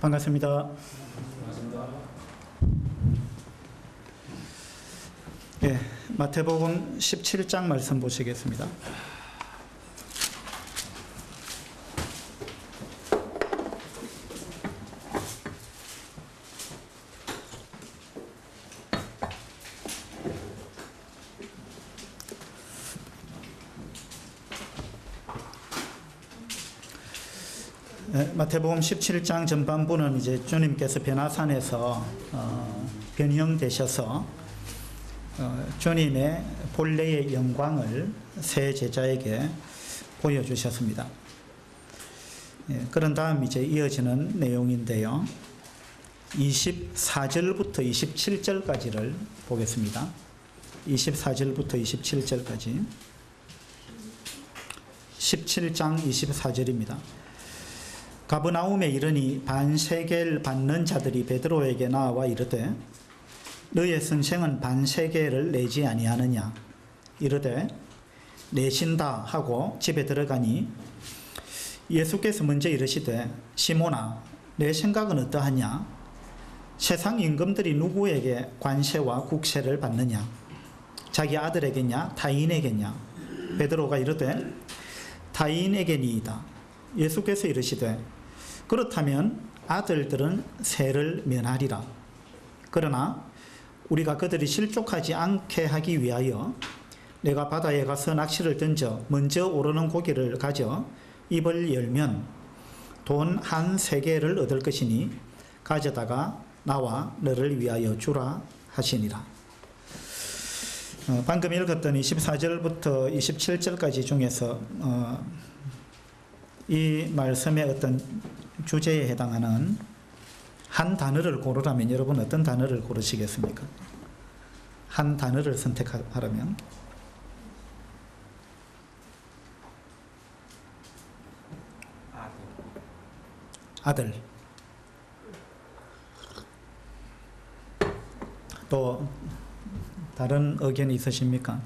반갑습니다. 예, 마태복음 17장 말씀 보시겠습니다. 마태복음 17장 전반부는 이제 주님께서 변화산에서 변형되셔서 주님의 본래의 영광을 세 제자에게 보여주셨습니다. 그런 다음 이제 이어지는 내용인데요. 24절부터 27절까지를 보겠습니다. 24절부터 27절까지 17장 24절입니다. 가버나움에 이르니 반세겔 받는 자들이 베드로에게 나와 이르되 너의 선생은 반세겔을 내지 아니하느냐 이르되 내신다 하고 집에 들어가니 예수께서 먼저 이르시되 시몬아 내 생각은 어떠하냐 세상 임금들이 누구에게 관세와 국세를 받느냐 자기 아들에게냐 타인에게냐 베드로가 이르되 타인에게니이다. 예수께서 이르시되 그렇다면 아들들은 세를 면하리라. 그러나 우리가 그들이 실족하지 않게 하기 위하여 내가 바다에 가서 낚시를 던져 먼저 오르는 고기를 가져 입을 열면 돈 한 세겔을 얻을 것이니 가져다가 나와 너를 위하여 주라 하시니라. 방금 읽었던 24절부터 27절까지 중에서 이 말씀의 어떤 주제에 해당하는 한 단어를 고르라면 여러분 어떤 단어를 고르시겠습니까? 한 단어를 선택하라면 아들. 또 다른 의견이 있으십니까?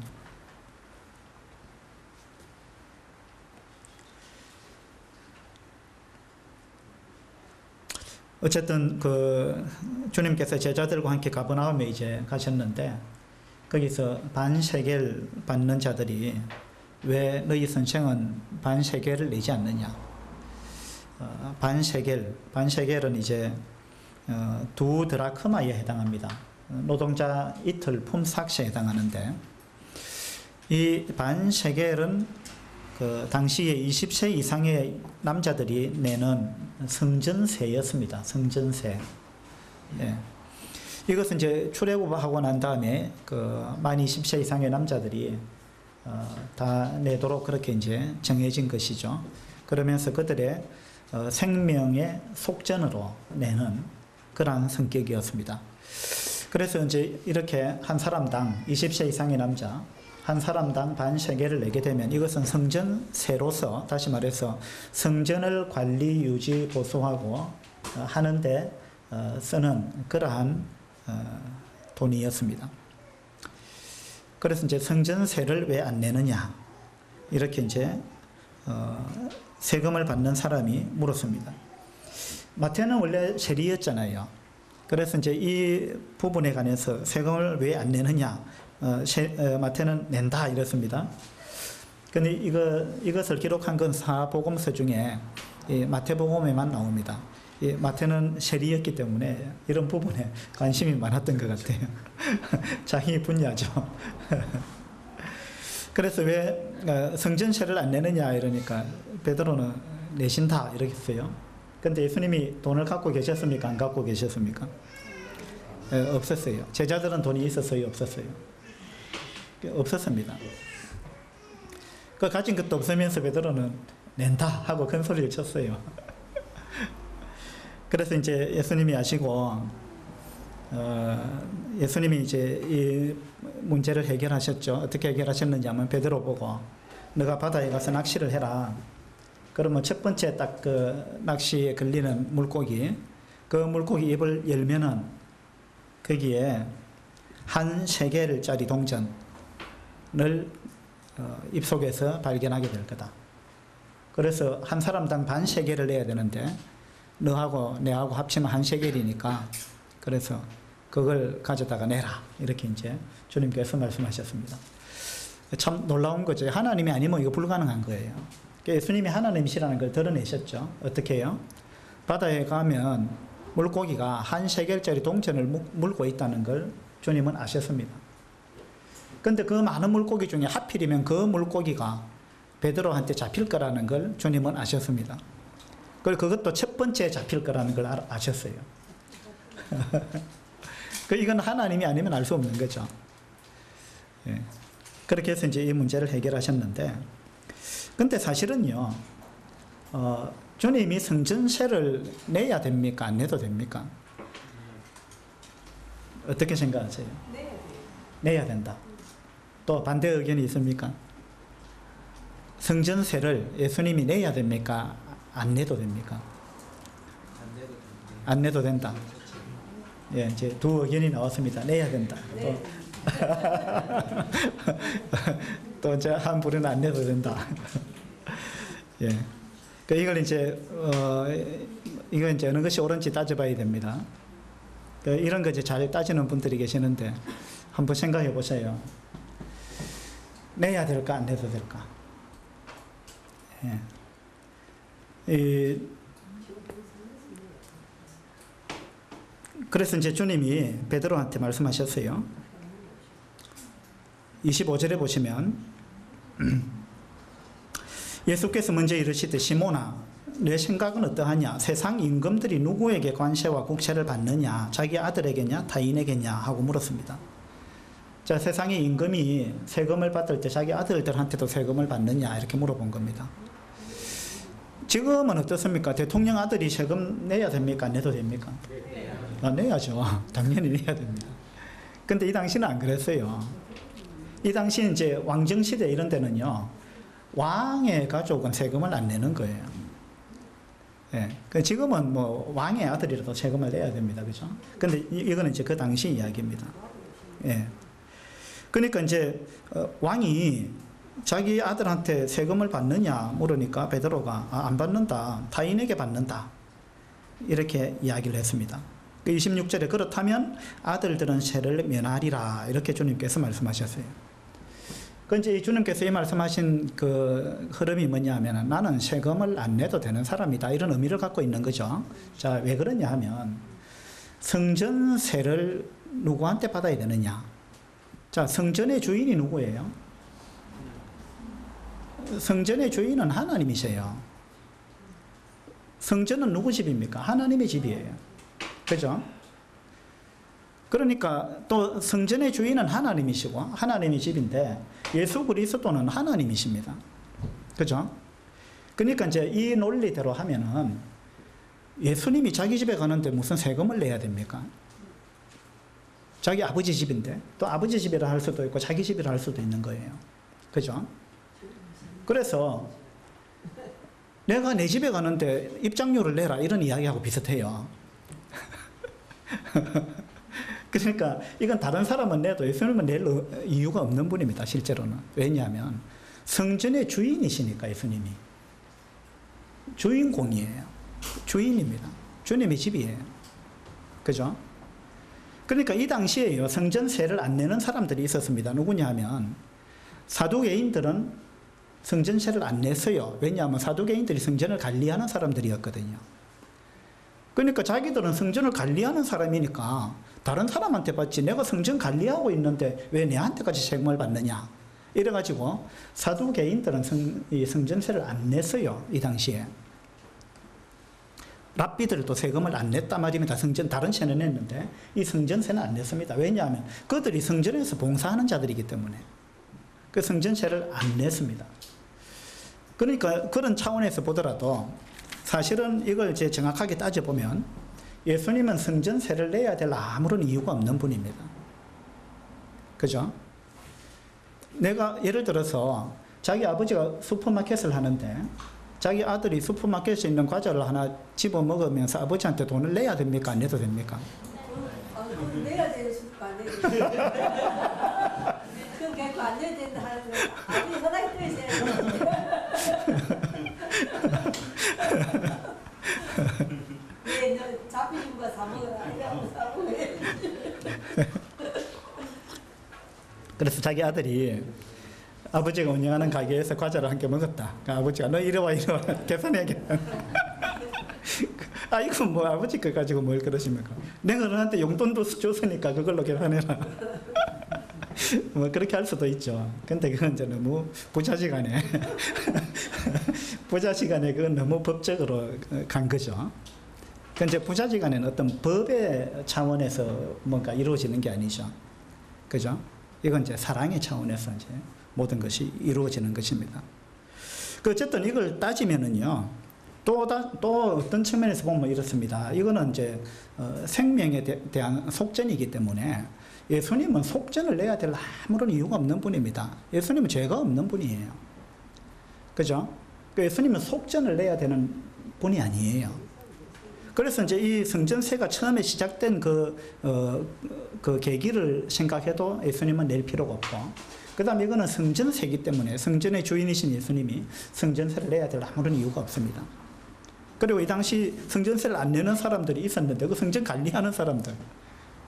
어쨌든 주님께서 제자들과 함께 가버나움에 이제 가셨는데 거기서 반세겔 받는 자들이 왜 너희 선생은 반세겔을 내지 않느냐? 반세겔은 이제 2 드라크마에 해당합니다. 노동자 이틀 품삯에 해당하는데 이 반세겔은 당시에 20세 이상의 남자들이 내는 성전세였습니다. 성전세. 예. 이것은 이제 출애굽하고 난 다음에 만 20세 이상의 남자들이 다 내도록 그렇게 이제 정해진 것이죠. 그러면서 그들의 생명의 속전으로 내는 그러한 성격이었습니다. 그래서 이제 이렇게 한 사람당 20세 이상의 남자 한 사람당 반세겔을 내게 되면 이것은 성전세로서 다시 말해서 성전을 관리, 유지, 보수하고 하는데 쓰는 그러한 돈이었습니다. 그래서 이제 성전세를 왜 안 내느냐 이렇게 이제 세금을 받는 사람이 물었습니다. 마태는 원래 세리였잖아요. 그래서 이제 이 부분에 관해서 세금을 왜 안 내느냐 마태는 낸다 이렇습니다. 근데 이것을 기록한 건 사복음서 중에 마태복음에만 나옵니다. 마태는 세리였기 때문에 이런 부분에 관심이 많았던 것 같아요. 자기 분야죠. 그래서 왜 성전세를 안 내느냐 이러니까 베드로는 내신다 이렇게 했어요. 근데 예수님이 돈을 갖고 계셨습니까? 안 갖고 계셨습니까? 없었어요. 제자들은 돈이 있었어요? 없었어요? 없었습니다. 가진 것도 없으면서 베드로는 낸다 하고 큰 소리를 쳤어요. 그래서 이제 예수님이 아시고 예수님이 이제 이 문제를 해결하셨죠. 어떻게 해결하셨는지 하면 베드로 보고 너가 바다에 가서 낚시를 해라. 그러면 첫 번째 딱 낚시에 걸리는 물고기 그 물고기 입을 열면은 거기에 한 세겔짜리 동전을 입속에서 발견하게 될 거다. 그래서 한 사람당 반 세겔을 내야 되는데 너하고 내하고 합치면 한 세겔이니까 그래서 그걸 가져다가 내라. 이렇게 이제 주님께서 말씀하셨습니다. 참 놀라운 거죠. 하나님이 아니면 이거 불가능한 거예요. 예수님이 하나님이시라는 걸 드러내셨죠. 어떻게 해요? 바다에 가면 물고기가 한 세겔짜리 동전을 물고 있다는 걸 주님은 아셨습니다. 그런데 그 많은 물고기 중에 하필이면 그 물고기가 베드로한테 잡힐 거라는 걸 주님은 아셨습니다. 그것도 첫 번째 잡힐 거라는 걸 아셨어요. 이건 하나님이 아니면 알 수 없는 거죠. 예. 그렇게 해서 이제 이 문제를 해결하셨는데, 근데 사실은요, 주님이 성전세를 내야 됩니까? 안 내도 됩니까? 어떻게 생각하세요? 내야 된다. 또 반대 의견이 있습니까? 성전세를 예수님이 내야 됩니까? 안 내도 됩니까? 안 내도 된다. 예, 이제 두 의견이 나왔습니다. 내야 된다. 또 이제 한 분은 안 내도 된다. 예. 이걸 이제 이거 이제 어느 것이 옳은지 따져봐야 됩니다. 이런 거 이제 잘 따지는 분들이 계시는데 한번 생각해 보세요. 내야 될까 안 내도 될까? 예. 그래서 이제 주님이 베드로한테 말씀하셨어요. 25절에 보시면 예수께서 먼저 이르시되 시몬아 내 생각은 어떠하냐? 세상 임금들이 누구에게 관세와 국세를 받느냐? 자기 아들에게냐 타인에게냐? 하고 물었습니다. 자, 세상의 임금이 세금을 받을 때 자기 아들들한테도 세금을 받느냐? 이렇게 물어본 겁니다. 지금은 어떻습니까? 대통령 아들이 세금 내야 됩니까? 안 내도 됩니까? 내야죠. 당연히 내야 됩니다. 근데 이 당시는 안 그랬어요. 이 당시 이제 왕정시대 이런 데는요, 왕의 가족은 세금을 안 내는 거예요. 예. 지금은 뭐 왕의 아들이라도 세금을 내야 됩니다. 그죠? 근데 이거는 이제 그 당시 이야기입니다. 예. 그러니까 이제 왕이 자기 아들한테 세금을 받느냐 물으니까 베드로가 안 받는다. 타인에게 받는다. 이렇게 이야기를 했습니다. 26절에 그렇다면 아들들은 세를 면하리라. 이렇게 주님께서 말씀하셨어요. 이제 주님께서 이 말씀하신 그 흐름이 뭐냐면 나는 세금을 안 내도 되는 사람이다. 이런 의미를 갖고 있는 거죠. 자, 왜 그러냐 하면 성전세를 누구한테 받아야 되느냐. 자, 성전의 주인이 누구예요? 성전의 주인은 하나님이세요. 성전은 누구 집입니까? 하나님의 집이에요. 그죠? 그러니까 또 성전의 주인은 하나님이시고 하나님의 집인데 예수 그리스도는 하나님이십니다. 그죠? 그러니까 이제 이 논리대로 하면은 예수님이 자기 집에 가는데 무슨 세금을 내야 됩니까? 자기 아버지 집인데 또 아버지 집이라 할 수도 있고 자기 집이라 할 수도 있는 거예요. 그죠? 그래서 내가 내 집에 가는데 입장료를 내라 이런 이야기하고 비슷해요. 그러니까 이건 다른 사람은 내도 예수님은 낼 이유가 없는 분입니다. 실제로는. 왜냐하면 성전의 주인이시니까 예수님이. 주인공이에요. 주인입니다. 주님의 집이에요. 그죠? 그러니까 이 당시에요. 성전세를 안 내는 사람들이 있었습니다. 누구냐 하면 사두개인들은 성전세를 안 냈어요. 왜냐하면 사두개인들이 성전을 관리하는 사람들이었거든요. 그러니까 자기들은 성전을 관리하는 사람이니까 다른 사람한테 받지 내가 성전 관리하고 있는데 왜 내한테까지 세금을 받느냐. 이래가지고 사두개인들은 성전세를 안 냈어요. 이 당시에. 랍비들도 세금을 안 냈단 말입니다. 다른 세는 냈는데 이 성전세는 안 냈습니다. 왜냐하면 그들이 성전에서 봉사하는 자들이기 때문에 그 성전세를 안 냈습니다. 그러니까 그런 차원에서 보더라도 사실은 이걸 이제 정확하게 따져보면 예수님은 성전세를 내야 될 아무런 이유가 없는 분입니다. 그죠? 내가 예를 들어서 자기 아버지가 슈퍼마켓을 하는데 자기 아들이 슈퍼마켓에 있는 과자를 하나 집어 먹으면서 아버지한테 돈을 내야 됩니까? 안 내도 됩니까? 돈 내야 되는 수가 안 내야 그건 결국 안 내야 된다 하는 거 아버지 허락이 또 있어야 사무엘. 그래서 자기 아들이 아버지가 운영하는 가게에서 과자를 한 개 먹었다. 그러니까 아버지가 너 이리 와 계산해야겠. 아이고 뭐 아버지 거 가지고 뭘 그러십니까? 내가 너한테 용돈도 줬으니까 그걸로 계산해라. 뭐 그렇게 할 수도 있죠. 근데 그건 이제 너무 부자지간에 부자지간에 그건 너무 법적으로 간 거죠. 그 이제 부자지간에는 어떤 법의 차원에서 뭔가 이루어지는 게 아니죠. 그죠? 이건 이제 사랑의 차원에서 이제 모든 것이 이루어지는 것입니다. 그 어쨌든 이걸 따지면은요, 또 어떤 측면에서 보면 이렇습니다. 이거는 이제 생명에 대한 속전이기 때문에 예수님은 속전을 내야 될 아무런 이유가 없는 분입니다. 예수님은 죄가 없는 분이에요. 그죠? 예수님은 속전을 내야 되는 분이 아니에요. 그래서 이제 이 성전세가 처음에 시작된 그 계기를 생각해도 예수님은 낼 필요가 없고, 그 다음에 이거는 성전세이기 때문에 성전의 주인이신 예수님이 성전세를 내야 될 아무런 이유가 없습니다. 그리고 이 당시 성전세를 안 내는 사람들이 있었는데 그 성전 관리하는 사람들,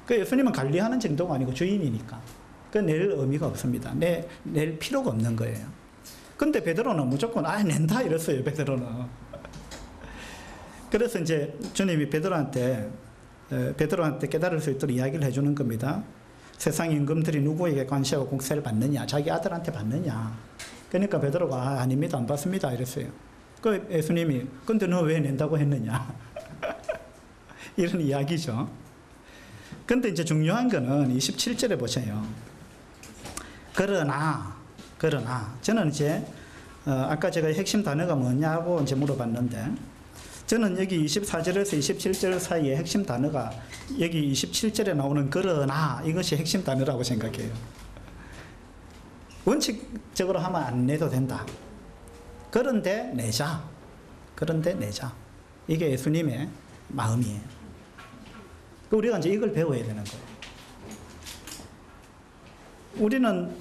그 예수님은 관리하는 정도가 아니고 주인이니까 그 낼 의미가 없습니다. 낼 필요가 없는 거예요. 근데 베드로는 무조건 낸다 이랬어요. 베드로는. 그래서 이제 주님이 베드로한테 깨달을 수 있도록 이야기를 해주는 겁니다. 세상 임금들이 누구에게 관시하고 공세를 받느냐? 자기 아들한테 받느냐? 그러니까 베드로가 아닙니다. 안 받습니다. 이랬어요. 그 예수님이 근데 너 왜 낸다고 했느냐? 이런 이야기죠. 근데 이제 중요한 거는 27절에 보세요. 그러나 저는 이제 아까 제가 핵심 단어가 뭐냐고 이제 물어봤는데, 저는 여기 24절에서 27절 사이에 핵심 단어가 여기 27절에 나오는 그러나 이것이 핵심 단어라고 생각해요. 원칙적으로 하면 안 내도 된다. 그런데 내자. 이게 예수님의 마음이에요. 우리가 이제 이걸 배워야 되는 거예요. 우리는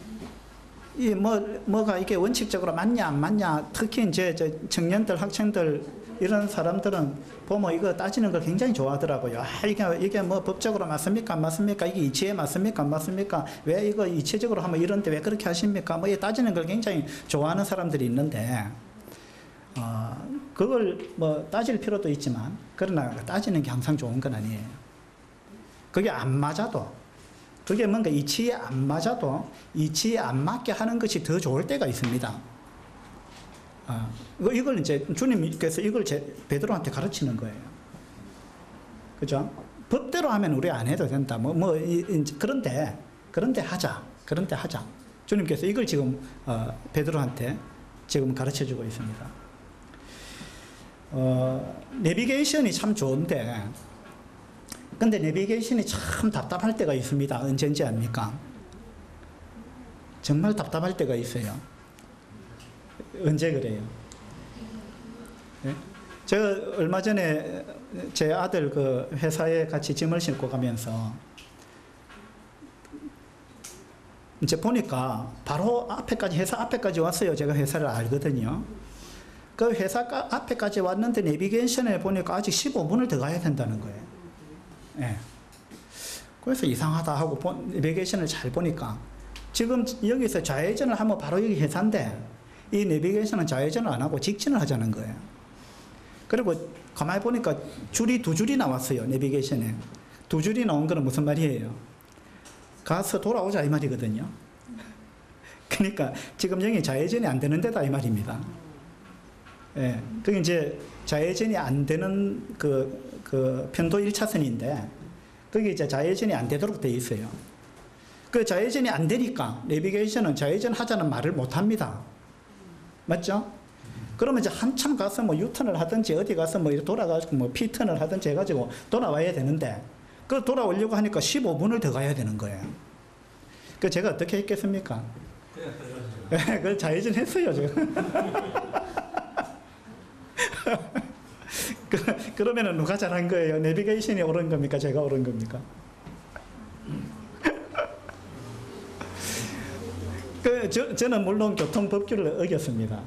뭐가 이게 원칙적으로 맞냐 안 맞냐, 특히 이제 청년들, 학생들 이런 사람들은 보면 이거 따지는 걸 굉장히 좋아하더라고요. 이게 뭐 법적으로 맞습니까? 안 맞습니까? 이게 이치에 맞습니까? 안 맞습니까? 왜 이거 이치적으로 하면 이런데 왜 그렇게 하십니까? 뭐 따지는 걸 굉장히 좋아하는 사람들이 있는데, 그걸 뭐 따질 필요도 있지만, 그러나 따지는 게 항상 좋은 건 아니에요. 그게 안 맞아도, 그게 뭔가 이치에 안 맞아도 이치에 안 맞게 하는 것이 더 좋을 때가 있습니다. 이걸 이제 주님께서 이걸 베드로한테 가르치는 거예요. 그죠? 법대로 하면 우리 안 해도 된다. 그런데 하자. 주님께서 이걸 지금 베드로한테 지금 가르쳐 주고 있습니다. 내비게이션이 참 좋은데, 근데 내비게이션이 참 답답할 때가 있습니다. 언제인지 압니까? 정말 답답할 때가 있어요. 언제 그래요? 네? 제가 얼마 전에 제 아들 그 회사에 같이 짐을 싣고 가면서 이제 보니까 바로 회사 앞에까지 왔어요. 제가 회사를 알거든요. 그 회사 앞에까지 왔는데 내비게이션에 보니까 아직 15분을 더 가야 된다는 거예요. 네. 그래서 이상하다 하고 내비게이션을 잘 보니까 지금 여기서 좌회전을 하면 바로 여기 회사인데 이 내비게이션은 좌회전을 안 하고 직진을 하자는 거예요. 그리고 가만히 보니까 두 줄이 나왔어요. 내비게이션에. 두 줄이 나온 거는 무슨 말이에요? 가서 돌아오자 이 말이거든요. 그러니까 지금 여기 좌회전이 안 되는 데다 이 말입니다. 예. 그게 이제 좌회전이 안 되는 그 편도 1차선인데 그게 이제 좌회전이 안 되도록 되어 있어요. 그 좌회전이 안 되니까 내비게이션은 좌회전 하자는 말을 못 합니다. 맞죠? 그러면 이제 한참 가서 뭐 유턴을 하든지 어디 가서 뭐 돌아가지고 뭐 P턴을 하든지 해가지고 돌아와야 되는데 그 돌아오려고 하니까 15분을 더 가야 되는 거예요. 그 제가 어떻게 했겠습니까? 그걸 좌회전 했어요, 제가. 그러면은 누가 잘한 거예요? 내비게이션이 옳은 겁니까? 제가 옳은 겁니까? 저는 물론 교통법규를 어겼습니다.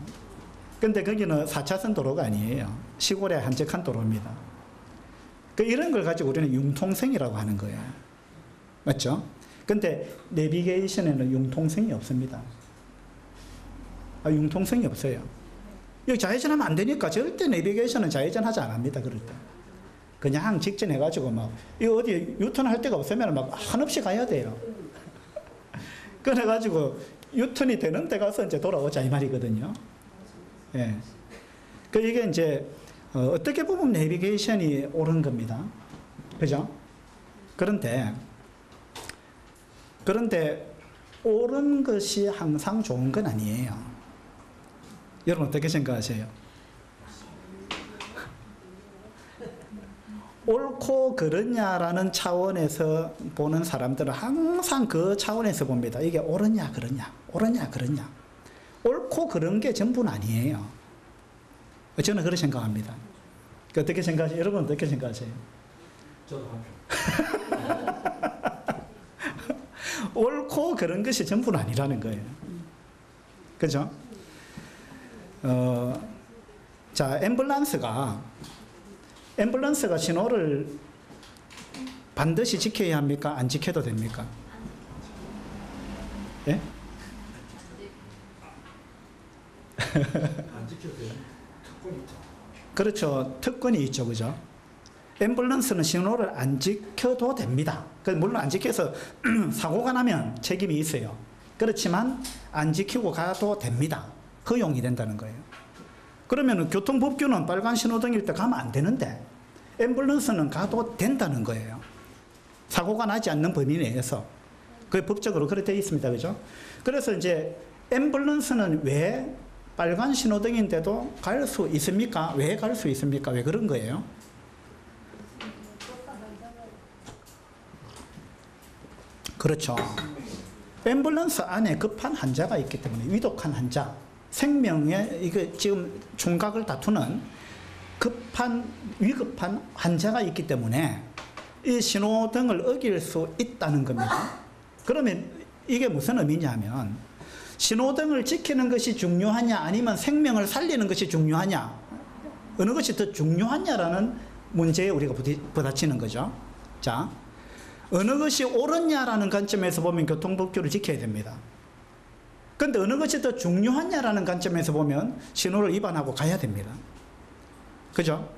근데 거기는 4차선 도로가 아니에요. 시골의 한적한 도로입니다. 이런 걸 가지고 우리는 융통성이라고 하는 거예요. 맞죠? 근데 내비게이션에는 융통성이 없습니다. 융통성이 없어요. 여기 좌회전하면 안 되니까 절대 내비게이션은 좌회전 하지 않습니다. 그럴 때. 그냥 직진해가지고 막, 이거 어디 유턴할 데가 없으면 막 한없이 가야 돼요. 그래가지고 유턴이 되는 데 가서 이제 돌아오자 이 말이거든요. 예. 이게 이제, 어떻게 보면 내비게이션이 옳은 겁니다. 그죠? 그런데 옳은 것이 항상 좋은 건 아니에요. 여러분 어떻게 생각하세요? 옳고 그르냐라는 차원에서 보는 사람들은 항상 그 차원에서 봅니다. 이게 옳으냐 그르냐, 옳으냐 그르냐. 옳고 그른 게 전부는 아니에요. 저는 그렇게 생각합니다. 어떻게 생각하세요? 여러분 어떻게 생각하세요? 저도 옳고 그런 것이 전부는 아니라는 거예요. 그죠? 자, 앰뷸런스가 신호를 반드시 지켜야 합니까? 안 지켜도 됩니까? 예? 안 지켜도 되는 특권이 있죠. 그렇죠. 특권이 있죠. 그죠? 앰뷸런스는 신호를 안 지켜도 됩니다. 물론 안 지켜서 사고가 나면 책임이 있어요. 그렇지만 안 지키고 가도 됩니다. 허용이 된다는 거예요. 그러면 교통법규는 빨간 신호등일 때 가면 안 되는데 앰뷸런스는 가도 된다는 거예요. 사고가 나지 않는 범위 내에서. 그게 법적으로 그렇게 되어 있습니다. 그죠? 그래서 이제 앰뷸런스는 왜 빨간 신호등인데도 갈 수 있습니까? 왜 갈 수 있습니까? 왜 그런 거예요? 그렇죠. 앰뷸런스 안에 급한 환자가 있기 때문에, 위독한 환자, 생명에 이게 지금 총각을 다투는 위급한 환자가 있기 때문에 이 신호등을 어길 수 있다는 겁니다. 그러면 이게 무슨 의미냐면, 신호등을 지키는 것이 중요하냐 아니면 생명을 살리는 것이 중요하냐, 어느 것이 더 중요하냐라는 문제에 우리가 부딪히는 거죠. 자, 어느 것이 옳으냐라는 관점에서 보면 교통법규를 지켜야 됩니다. 그런데 어느 것이 더 중요하냐라는 관점에서 보면 신호를 위반하고 가야 됩니다. 그죠?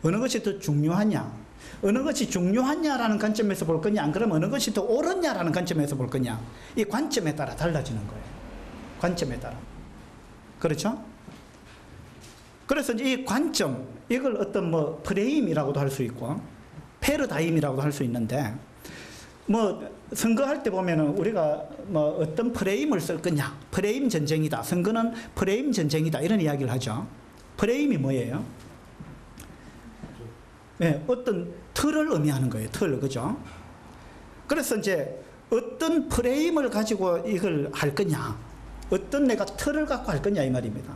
어느 것이 더 중요하냐, 어느 것이 중요하냐라는 관점에서 볼 거냐, 안 그러면 어느 것이 더 옳으냐라는 관점에서 볼 거냐, 이 관점에 따라 달라지는 거예요. 관점에 따라. 그렇죠? 그래서 이 관점, 이걸 어떤 프레임이라고도 할 수 있고 패러다임이라고도 할 수 있는데, 선거할 때 보면은 우리가 어떤 프레임을 쓸 거냐, 프레임 전쟁이다, 선거는 프레임 전쟁이다, 이런 이야기를 하죠. 프레임이 뭐예요? 네, 어떤 틀을 의미하는 거예요. 틀, 그죠? 그래서 이제 어떤 프레임을 가지고 이걸 할 거냐, 어떤 내가 틀을 갖고 할 거냐 이 말입니다.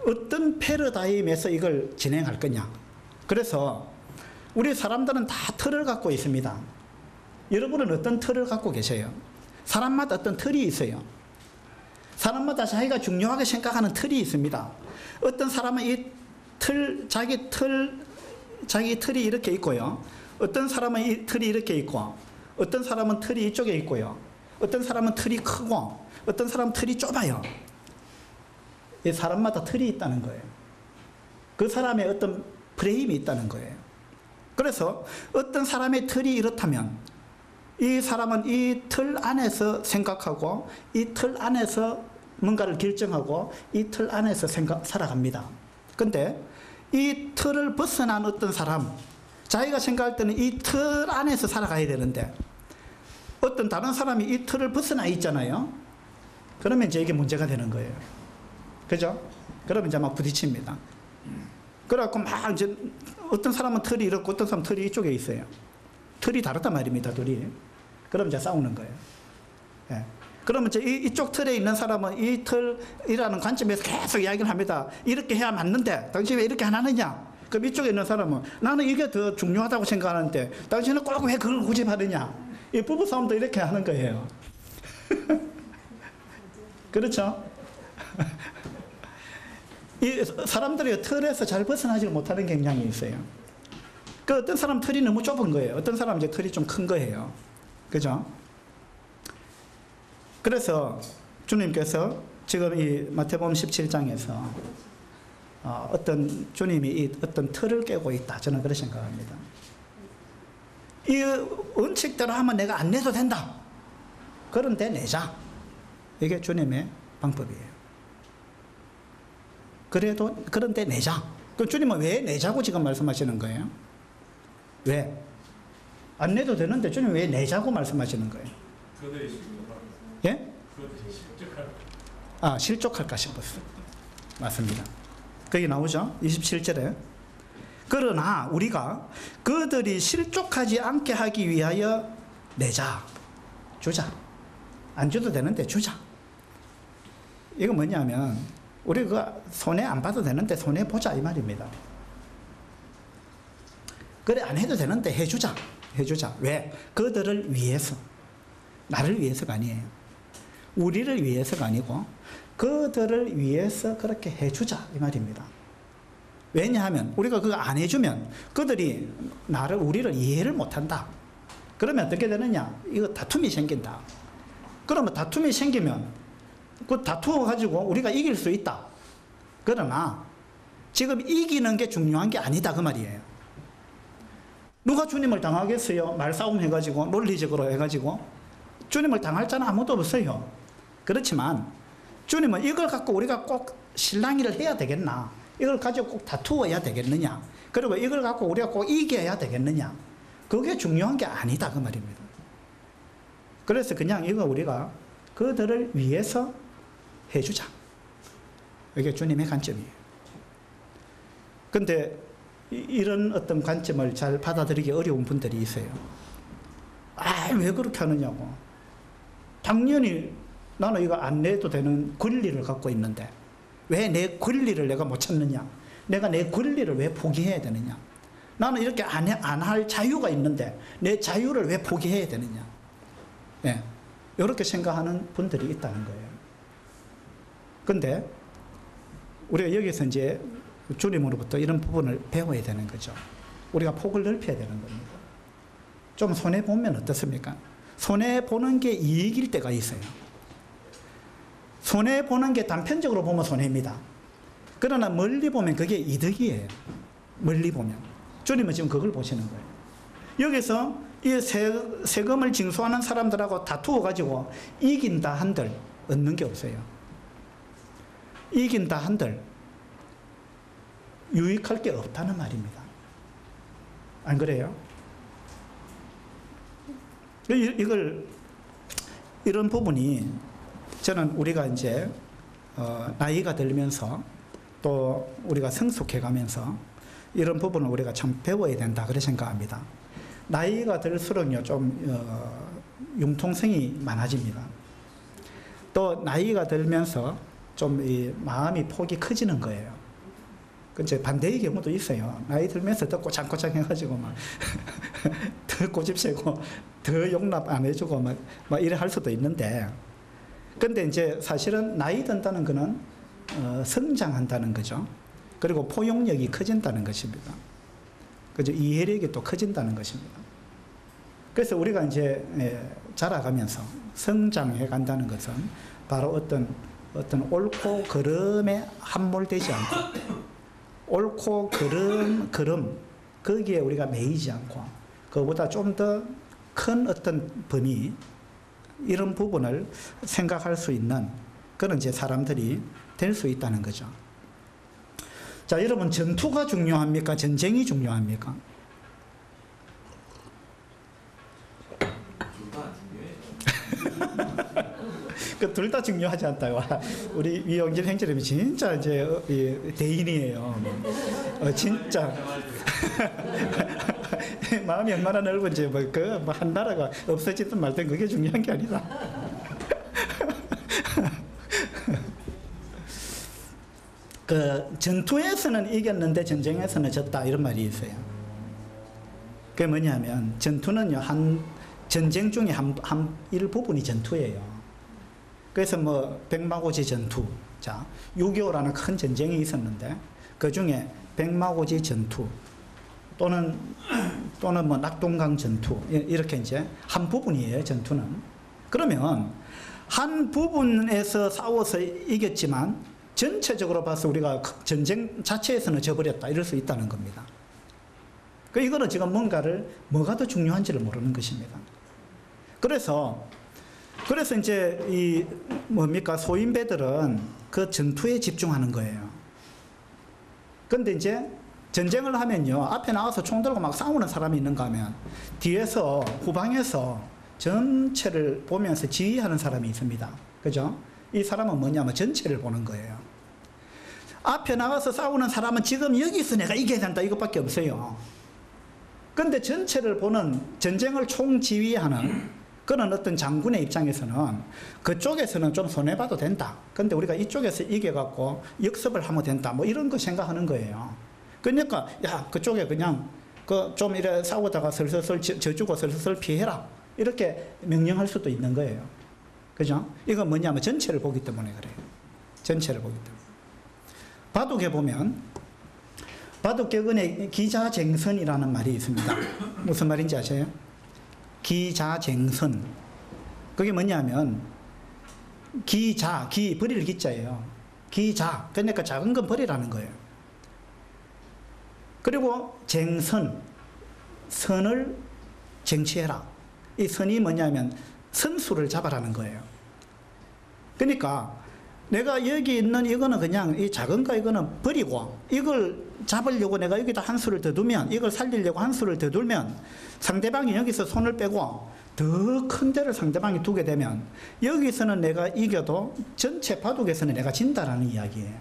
어떤 패러다임에서 이걸 진행할 거냐. 그래서 우리 사람들은 다 틀을 갖고 있습니다. 여러분은 어떤 틀을 갖고 계세요? 사람마다 어떤 틀이 있어요. 사람마다 자기가 중요하게 생각하는 틀이 있습니다. 어떤 사람은 이 틀, 자기 틀이 이렇게 있고요. 어떤 사람은 이 틀이 이렇게 있고, 어떤 사람은 틀이 이쪽에 있고요. 어떤 사람은 틀이 크고, 어떤 사람은 틀이 좁아요. 이 사람마다 틀이 있다는 거예요. 그 사람의 어떤 프레임이 있다는 거예요. 그래서 어떤 사람의 틀이 이렇다면 이 사람은 이 틀 안에서 생각하고, 이 틀 안에서 뭔가를 결정하고, 이 틀 안에서 살아갑니다. 근데 이 틀을 벗어난 어떤 사람, 자기가 생각할 때는 이 틀 안에서 살아가야 되는데 어떤 다른 사람이 이 틀을 벗어나 있잖아요. 그러면 이제 이게 문제가 되는 거예요. 그죠? 그러면 이제 막 부딪힙니다. 그래갖고 막 이제 어떤 사람은 틀이 이렇고 어떤 사람은 틀이 이쪽에 있어요. 틀이 다르단 말입니다, 둘이. 그럼 이제 싸우는 거예요. 예. 그러면 이제 이쪽 틀에 있는 사람은 이 틀이라는 관점에서 계속 이야기를 합니다. 이렇게 해야 맞는데 당신 왜 이렇게 안 하느냐? 그럼 이쪽에 있는 사람은 나는 이게 더 중요하다고 생각하는데 당신은 꼭 왜 그걸 고집하느냐? 이 부부싸움도 이렇게 하는 거예요. 그렇죠? 이 사람들이 틀에서 잘 벗어나지 못하는 경향이 있어요. 그 어떤 사람 털이 너무 좁은 거예요. 어떤 사람 이제 털이 좀 큰 거예요. 그죠? 그래서 주님께서 지금 이 마태복음 17장에서 어떤 주님이 이 어떤 틀을 깨고 있다. 저는 그렇게 생각합니다. 이 원칙대로 하면 내가 안 내도 된다. 그런데 내자. 이게 주님의 방법이에요. 그런데 내자. 그럼 주님은 왜 내자고 지금 말씀하시는 거예요? 왜? 안 내도 되는데 주님 왜 내자고 말씀하시는 거예요? 예? 실족할까 싶었어. 맞습니다. 거기 나오죠? 27절에. 그러나 우리가 그들이 실족하지 않게 하기 위하여 내자. 주자. 안 줘도 되는데 주자. 이거 뭐냐면 우리가 손해 안 봐도 되는데 손해 보자 이 말입니다. 그래 안 해도 되는데 해주자. 해주자. 왜? 그들을 위해서. 나를 위해서가 아니에요. 우리를 위해서가 아니고 그들을 위해서 그렇게 해주자 이 말입니다. 왜냐하면 우리가 그거 안 해주면 그들이 우리를 이해를 못한다. 그러면 어떻게 되느냐? 이거 다툼이 생긴다. 그러면 다툼이 생기면 그 다투어 가지고 우리가 이길 수 있다. 그러나 지금 이기는 게 중요한 게 아니다 그 말이에요. 누가 주님을 당하겠어요? 말싸움 해가지고 논리적으로 해가지고 주님을 당할 자는 아무도 없어요. 그렇지만 주님은 이걸 갖고 우리가 꼭 실랑이를 해야 되겠나? 이걸 가지고 꼭 다투어야 되겠느냐? 그리고 이걸 갖고 우리가 꼭 이겨야 되겠느냐? 그게 중요한 게 아니다 그 말입니다. 그래서 그냥 이거 우리가 그들을 위해서 해주자. 이게 주님의 관점이에요. 근데 이런 어떤 관점을 잘 받아들이기 어려운 분들이 있어요. 왜 그렇게 하느냐고. 당연히 나는 이거 안 내도 되는 권리를 갖고 있는데 왜 내 권리를 내가 못 찾느냐? 내가 내 권리를 왜 포기해야 되느냐? 나는 이렇게 안 할 자유가 있는데 내 자유를 왜 포기해야 되느냐? 예, 이렇게 생각하는 분들이 있다는 거예요. 근데 우리가 여기서 이제 주님으로부터 이런 부분을 배워야 되는 거죠. 우리가 폭을 넓혀야 되는 겁니다. 좀 손해보면 어떻습니까? 손해보는 게 이익일 때가 있어요. 손해보는 게 단편적으로 보면 손해입니다. 그러나 멀리 보면 그게 이득이에요. 멀리 보면. 주님은 지금 그걸 보시는 거예요. 여기서 이 세금을 징수하는 사람들하고 다투어가지고 이긴다 한들 얻는 게 없어요. 이긴다 한들 유익할 게 없다는 말입니다. 안 그래요? 이런 부분이 저는 우리가 이제 나이가 들면서 또 우리가 성숙해 가면서 이런 부분을 우리가 참 배워야 된다 그렇게 생각합니다. 나이가 들수록요 좀 융통성이 많아집니다. 또 나이가 들면서 좀 이 마음이 폭이 커지는 거예요. 근데 반대의 경우도 있어요. 나이 들면서 더 꼬장꼬장 해가지고 막 더 고집세고 더 용납 안 해주고 막 이래 할 수도 있는데, 근데 이제 사실은 나이 든다는 거는 성장한다는 거죠. 그리고 포용력이 커진다는 것입니다. 그죠? 이해력이 또 커진다는 것입니다. 그래서 우리가 이제 자라가면서 성장해 간다는 것은 바로 어떤 옳고 그름에 함몰되지 않고 옳고 그름 거기에 우리가 매이지 않고 그보다 좀 더 큰 어떤 범위 이런 부분을 생각할 수 있는 그런 이제 사람들이 될 수 있다는 거죠. 자, 여러분 전투가 중요합니까? 전쟁이 중요합니까? 그 둘 다 중요하지 않다고. 우리 위영진 행정님이 진짜 이제 대인이에요. 진짜 마음이 얼마나 넓은지 한 나라가 없어지든 말든 그게 중요한 게 아니다. 그 전투에서는 이겼는데 전쟁에서는 졌다 이런 말이 있어요. 그게 뭐냐면 전투는요 전쟁 중에 한 일부분이 전투예요. 그래서 뭐 백마고지 전투, 자 6.25라는 큰 전쟁이 있었는데 그 중에 백마고지 전투 또는 뭐 낙동강 전투 이렇게 이제 한 부분이에요. 전투는. 그러면 한 부분에서 싸워서 이겼지만 전체적으로 봐서 우리가 전쟁 자체에서는 져버렸다 이럴 수 있다는 겁니다. 그 이거는 지금 뭐가 더 중요한지를 모르는 것입니다. 그래서 이제 이 뭡니까 소인배들은 그 전투에 집중하는 거예요. 근데 이제 전쟁을 하면요, 앞에 나가서 총 들고 막 싸우는 사람이 있는가 하면 뒤에서 후방에서 전체를 보면서 지휘하는 사람이 있습니다. 그죠? 이 사람은 뭐냐면 전체를 보는 거예요. 앞에 나가서 싸우는 사람은 지금 여기서 내가 이겨야 된다 이것밖에 없어요. 근데 전체를 보는, 전쟁을 총지휘하는 그런 어떤 장군의 입장에서는 그쪽에서는 좀 손해봐도 된다. 근데 우리가 이쪽에서 이겨갖고 역습을 하면 된다. 뭐 이런 거 생각하는 거예요. 그러니까 야 그쪽에 그냥 그 좀 이래 싸우다가 슬슬 져주고 슬슬 피해라 이렇게 명령할 수도 있는 거예요. 그죠? 이건 뭐냐면 전체를 보기 때문에 그래요. 전체를 보기 때문에. 바둑에 보면 바둑격언에 기자쟁선이라는 말이 있습니다. 무슨 말인지 아세요? 기자쟁선. 그게 뭐냐면 기 버릴 기자예요. 기자. 그러니까 작은 건 버리라는 거예요. 그리고 쟁선. 선을 쟁취해라. 이 선이 뭐냐면 선수를 잡아라는 거예요. 그러니까 내가 여기 있는 이거는 그냥 이 작은 거 이거는 버리고 이걸 잡으려고 내가 여기다 한 수를 더 두면, 이걸 살리려고 한 수를 더 두면 상대방이 여기서 손을 빼고 더 큰 데를 상대방이 두게 되면 여기서는 내가 이겨도 전체 바둑에서는 내가 진다라는 이야기예요.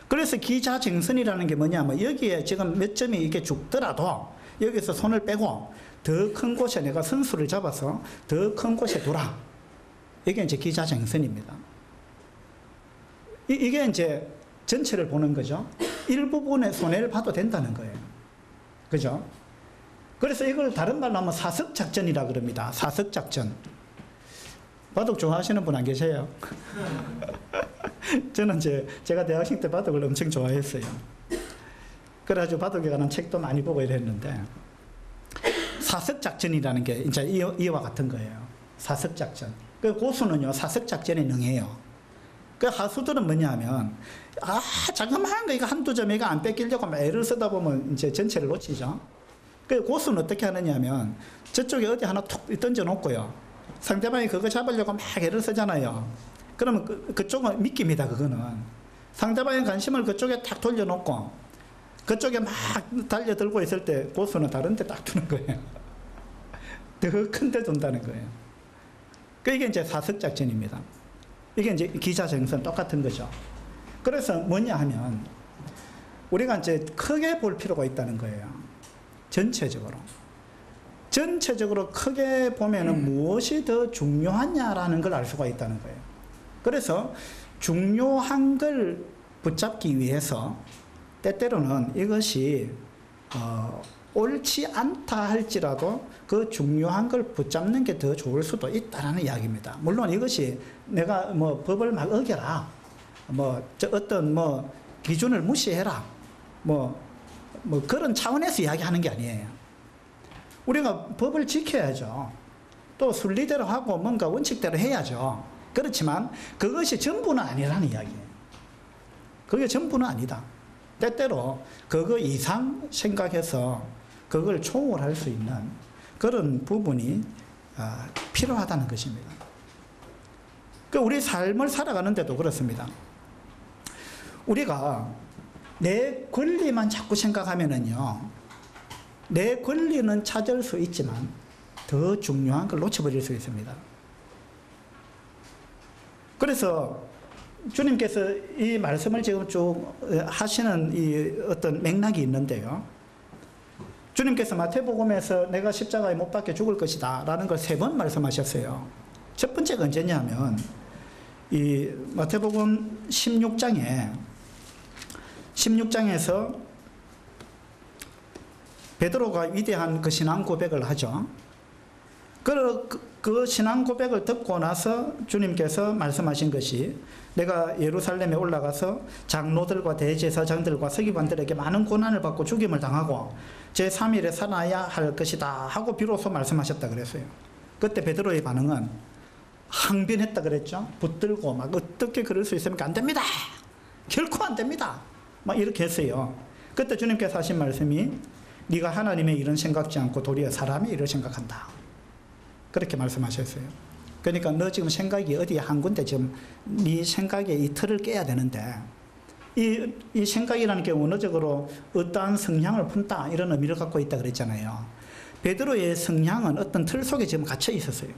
그래서 기자쟁선이라는 게 뭐냐면 여기에 지금 몇 점이 이렇게 죽더라도 여기서 손을 빼고 더 큰 곳에 내가 선수를 잡아서 더 큰 곳에 두라. 이게 이제 기자쟁선입니다. 이게 이제 전체를 보는 거죠. 일부분의 손해를 봐도 된다는 거예요. 그죠? 그래서 이걸 다른 말로 하면 사석작전이라 그럽니다. 사석작전. 바둑 좋아하시는 분 안 계세요? 저는 제가 대학생 때 바둑을 엄청 좋아했어요. 그래가지고 바둑에 관한 책도 많이 보고 이랬는데, 사석작전이라는 게 이제 이와 같은 거예요. 사석작전. 그 고수는요, 사석작전에 능해요. 그 하수들은 뭐냐 하면, 자그마한 거 이거 한두 점 이거 안 뺏기려고 막 애를 쓰다 보면 이제 전체를 놓치죠. 그 고수는 어떻게 하느냐 하면, 저쪽에 어디 하나 툭 던져놓고요. 상대방이 그거 잡으려고 막 애를 쓰잖아요. 그러면 그쪽은 미끼입니다, 그거는. 상대방의 관심을 그쪽에 탁 돌려놓고, 그쪽에 막 달려들고 있을 때 고수는 다른 데 딱 두는 거예요. 더 큰 데 둔다는 거예요. 이게 이제 사석작전입니다. 이게 이제 기자쟁선 똑같은 거죠. 그래서 뭐냐 하면 우리가 이제 크게 볼 필요가 있다는 거예요. 전체적으로 크게 보면은 무엇이 더 중요하냐라는 걸 알 수가 있다는 거예요. 그래서 중요한 걸 붙잡기 위해서 때때로는 이것이 옳지 않다 할지라도 그 중요한 걸 붙잡는 게 더 좋을 수도 있다라는 이야기입니다. 물론 이것이 내가 뭐 법을 막 어겨라, 어떤 기준을 무시해라, 그런 차원에서 이야기하는 게 아니에요. 우리가 법을 지켜야죠. 또 순리대로 하고 뭔가 원칙대로 해야죠. 그렇지만 그것이 전부는 아니라는 이야기예요. 그게 전부는 아니다. 때때로 그거 이상 생각해서 그걸 초월할 수 있는 그런 부분이 필요하다는 것입니다. 우리 삶을 살아가는데도 그렇습니다. 우리가 내 권리만 자꾸 생각하면은요, 내 권리는 찾을 수 있지만 더 중요한 걸 놓쳐버릴 수 있습니다. 그래서 주님께서 이 말씀을 지금 쭉 하시는 이 어떤 맥락이 있는데요. 주님께서 마태복음에서 내가 십자가에 못 박혀 죽을 것이다 라는 걸 3번 말씀하셨어요. 첫 번째가 언제냐면 이 마태복음 16장에서 베드로가 위대한 그 신앙 고백을 하죠. 그 신앙 고백을 듣고 나서 주님께서 말씀하신 것이 내가 예루살렘에 올라가서 장로들과 대제사장들과 서기관들에게 많은 고난을 받고 죽임을 당하고 제3일에 살아야 할 것이다 하고 비로소 말씀하셨다 그랬어요. 그때 베드로의 반응은 항변했다 그랬죠. 붙들고 막 어떻게 그럴 수 있습니까? 안 됩니다. 결코 안 됩니다. 막 이렇게 했어요. 그때 주님께서 하신 말씀이 네가 하나님의 일은 생각지 않고 도리어 사람의 일을 생각한다. 그렇게 말씀하셨어요. 그러니까 너 지금 생각이 어디에 한 군데 지금 네 생각의 이 틀을 깨야 되는데 이 생각이라는 게 원어적으로 어떠한 성향을 품다 이런 의미를 갖고 있다 그랬잖아요. 베드로의 성향은 어떤 틀 속에 지금 갇혀 있었어요.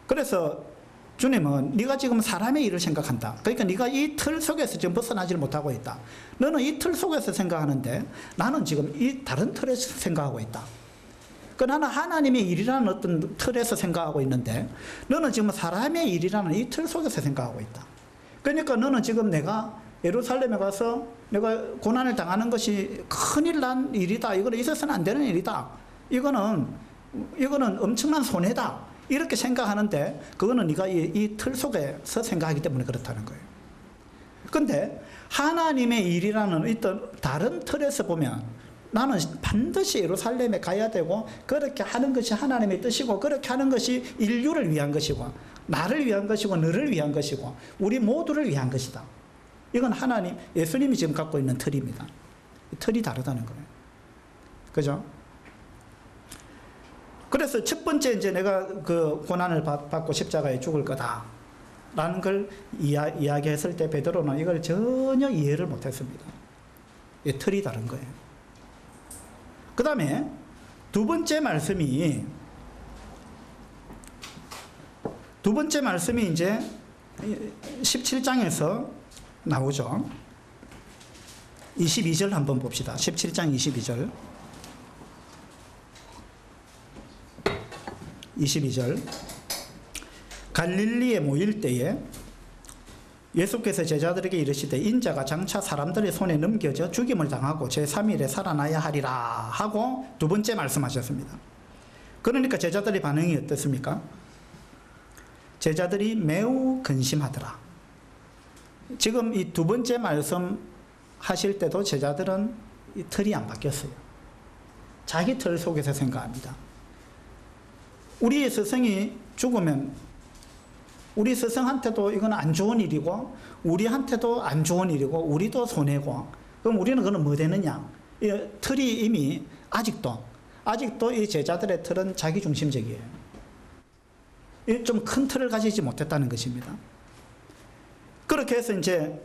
그래서 주님은 네가 지금 사람의 일을 생각한다. 그러니까 네가 이 틀 속에서 지금 벗어나질 못하고 있다. 너는 이 틀 속에서 생각하는데 나는 지금 이 다른 틀에서 생각하고 있다. 그 나는 하나님의 일이라는 어떤 틀에서 생각하고 있는데 너는 지금 사람의 일이라는 이 틀 속에서 생각하고 있다. 그러니까 너는 지금 내가 예루살렘에 가서 내가 고난을 당하는 것이 큰일 난 일이다. 이거는 있어서는 안 되는 일이다. 이거는 엄청난 손해다. 이렇게 생각하는데 그거는 네가 이 틀 속에서 생각하기 때문에 그렇다는 거예요. 그런데 하나님의 일이라는 어떤 다른 틀에서 보면 나는 반드시 예루살렘에 가야 되고 그렇게 하는 것이 하나님의 뜻이고 그렇게 하는 것이 인류를 위한 것이고 나를 위한 것이고 너를 위한 것이고 우리 모두를 위한 것이다. 이건 하나님, 예수님이 지금 갖고 있는 틀입니다. 틀이 다르다는 거예요. 그죠? 그래서 첫 번째 이제 내가 그 고난을 받고 십자가에 죽을 거다 라는 걸 이야기했을 때 베드로는 이걸 전혀 이해를 못했습니다. 이 틀이 다른 거예요. 그 다음에 두 번째 말씀이 이제 17장에서 나오죠. 22절 한번 봅시다. 17장 22절. 22절. 갈릴리에 모일 때에 예수께서 제자들에게 이르시되 인자가 장차 사람들의 손에 넘겨져 죽임을 당하고 제3일에 살아나야 하리라 하고 두 번째 말씀하셨습니다. 그러니까 제자들의 반응이 어떻습니까? 제자들이 매우 근심하더라. 지금 이 두 번째 말씀 하실 때도 제자들은 이 틀이 안 바뀌었어요. 자기 틀 속에서 생각합니다. 우리의 스승이 죽으면 우리 스승한테도 이건 안 좋은 일이고 우리한테도 안 좋은 일이고 우리도 손해고 그럼 우리는 그건 뭐 되느냐? 이 틀이 이미 아직도 이 제자들의 틀은 자기중심적이에요. 좀 큰 틀을 가지지 못했다는 것입니다. 그렇게 해서 이제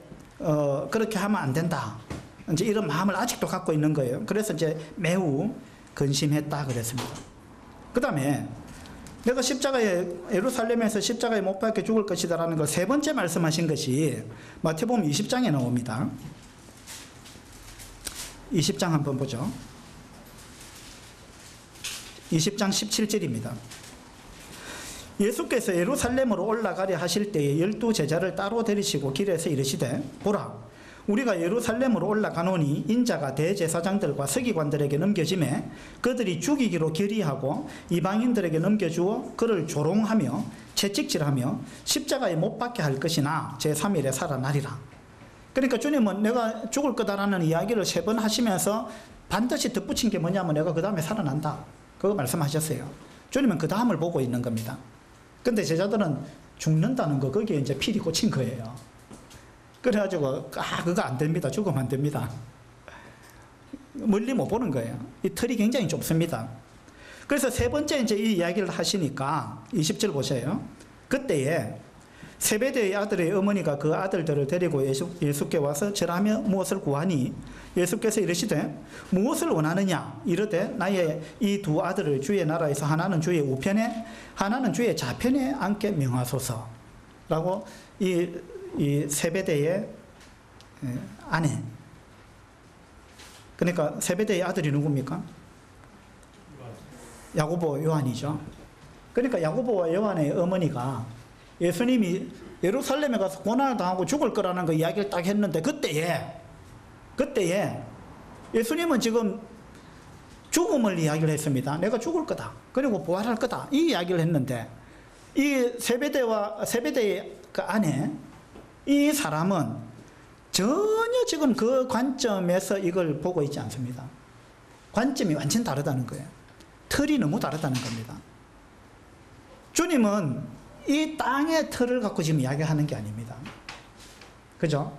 그렇게 하면 안 된다. 이제 이런 마음을 아직도 갖고 있는 거예요. 그래서 이제 매우 근심했다 그랬습니다. 그 다음에 내가 예루살렘에서 십자가에 못 박혀 죽을 것이다라는 걸 세 번째 말씀하신 것이 마태복음 20장에 나옵니다. 20장 한번 보죠. 20장 17절입니다. 예수께서 예루살렘으로 올라가려 하실 때에 12제자를 따로 데리시고 길에서 이르시되 보라 우리가 예루살렘으로 올라가노니 인자가 대제사장들과 서기관들에게 넘겨지매 그들이 죽이기로 결의하고 이방인들에게 넘겨주어 그를 조롱하며 채찍질하며 십자가에 못 박게 할 것이나 제3일에 살아나리라. 그러니까 주님은 내가 죽을 거다라는 이야기를 3번 하시면서 반드시 덧붙인 게 뭐냐면 내가 그 다음에 살아난다. 그거 말씀하셨어요. 주님은 그 다음을 보고 있는 겁니다. 근데 제자들은 죽는다는 거 거기에 이제 필이 꽂힌 거예요. 그래가지고 그거 안 됩니다. 죽으면 안 됩니다. 멀리 못 보는 거예요. 이 틀이 굉장히 좁습니다. 그래서 세 번째 이제 이 이야기를 하시니까 20절 보세요. 그때에 세베대의 아들의 어머니가 그 아들들을 데리고 예수께 와서 절하며 무엇을 구하니 예수께서 이르시되 무엇을 원하느냐 이르되 나의 이 두 아들을 주의 나라에서 하나는 주의 우편에 하나는 주의 좌편에 앉게 명하소서 라고 이 세베대의 아내 그러니까 세베대의 아들이 누굽니까? 야고보 요한이죠. 그러니까 야고보와 요한의 어머니가 예수님이 예루살렘에 가서 고난을 당하고 죽을 거라는 그 이야기를 딱 했는데 그때에 예수님은 지금 죽음을 이야기를 했습니다. 내가 죽을 거다. 그리고 부활할 거다. 이 이야기를 했는데 이 세베대의 그 안에 이 사람은 전혀 지금 그 관점에서 이걸 보고 있지 않습니다. 관점이 완전 다르다는 거예요. 틀이 너무 다르다는 겁니다. 주님은 이 땅의 틀을 갖고 지금 이야기하는 게 아닙니다. 그죠?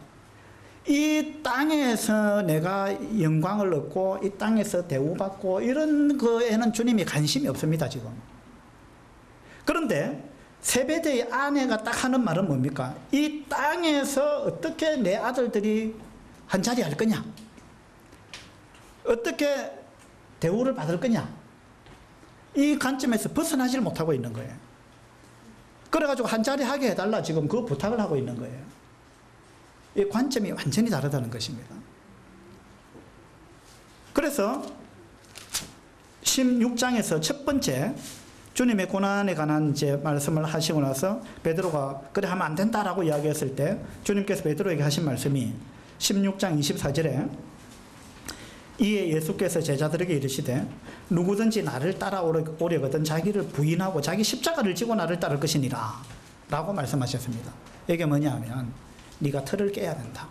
이 땅에서 내가 영광을 얻고 이 땅에서 대우받고 이런 거에는 주님이 관심이 없습니다, 지금. 그런데 세베대의 아내가 딱 하는 말은 뭡니까? 이 땅에서 어떻게 내 아들들이 한 자리 할 거냐? 어떻게 대우를 받을 거냐? 이 관점에서 벗어나질 못하고 있는 거예요. 그래가지고 한 자리 하게 해달라 지금 그 부탁을 하고 있는 거예요. 이 관점이 완전히 다르다는 것입니다. 그래서 16장에서 첫 번째 주님의 고난에 관한 이제 말씀을 하시고 나서 베드로가 그래 하면 안 된다라고 이야기했을 때 주님께서 베드로에게 하신 말씀이 16장 24절에 이에 예수께서 제자들에게 이르시되 누구든지 나를 따라오려거든 자기를 부인하고 자기 십자가를 지고 나를 따를 것이니라 라고 말씀하셨습니다. 이게 뭐냐 하면 네가 틀을 깨야 된다.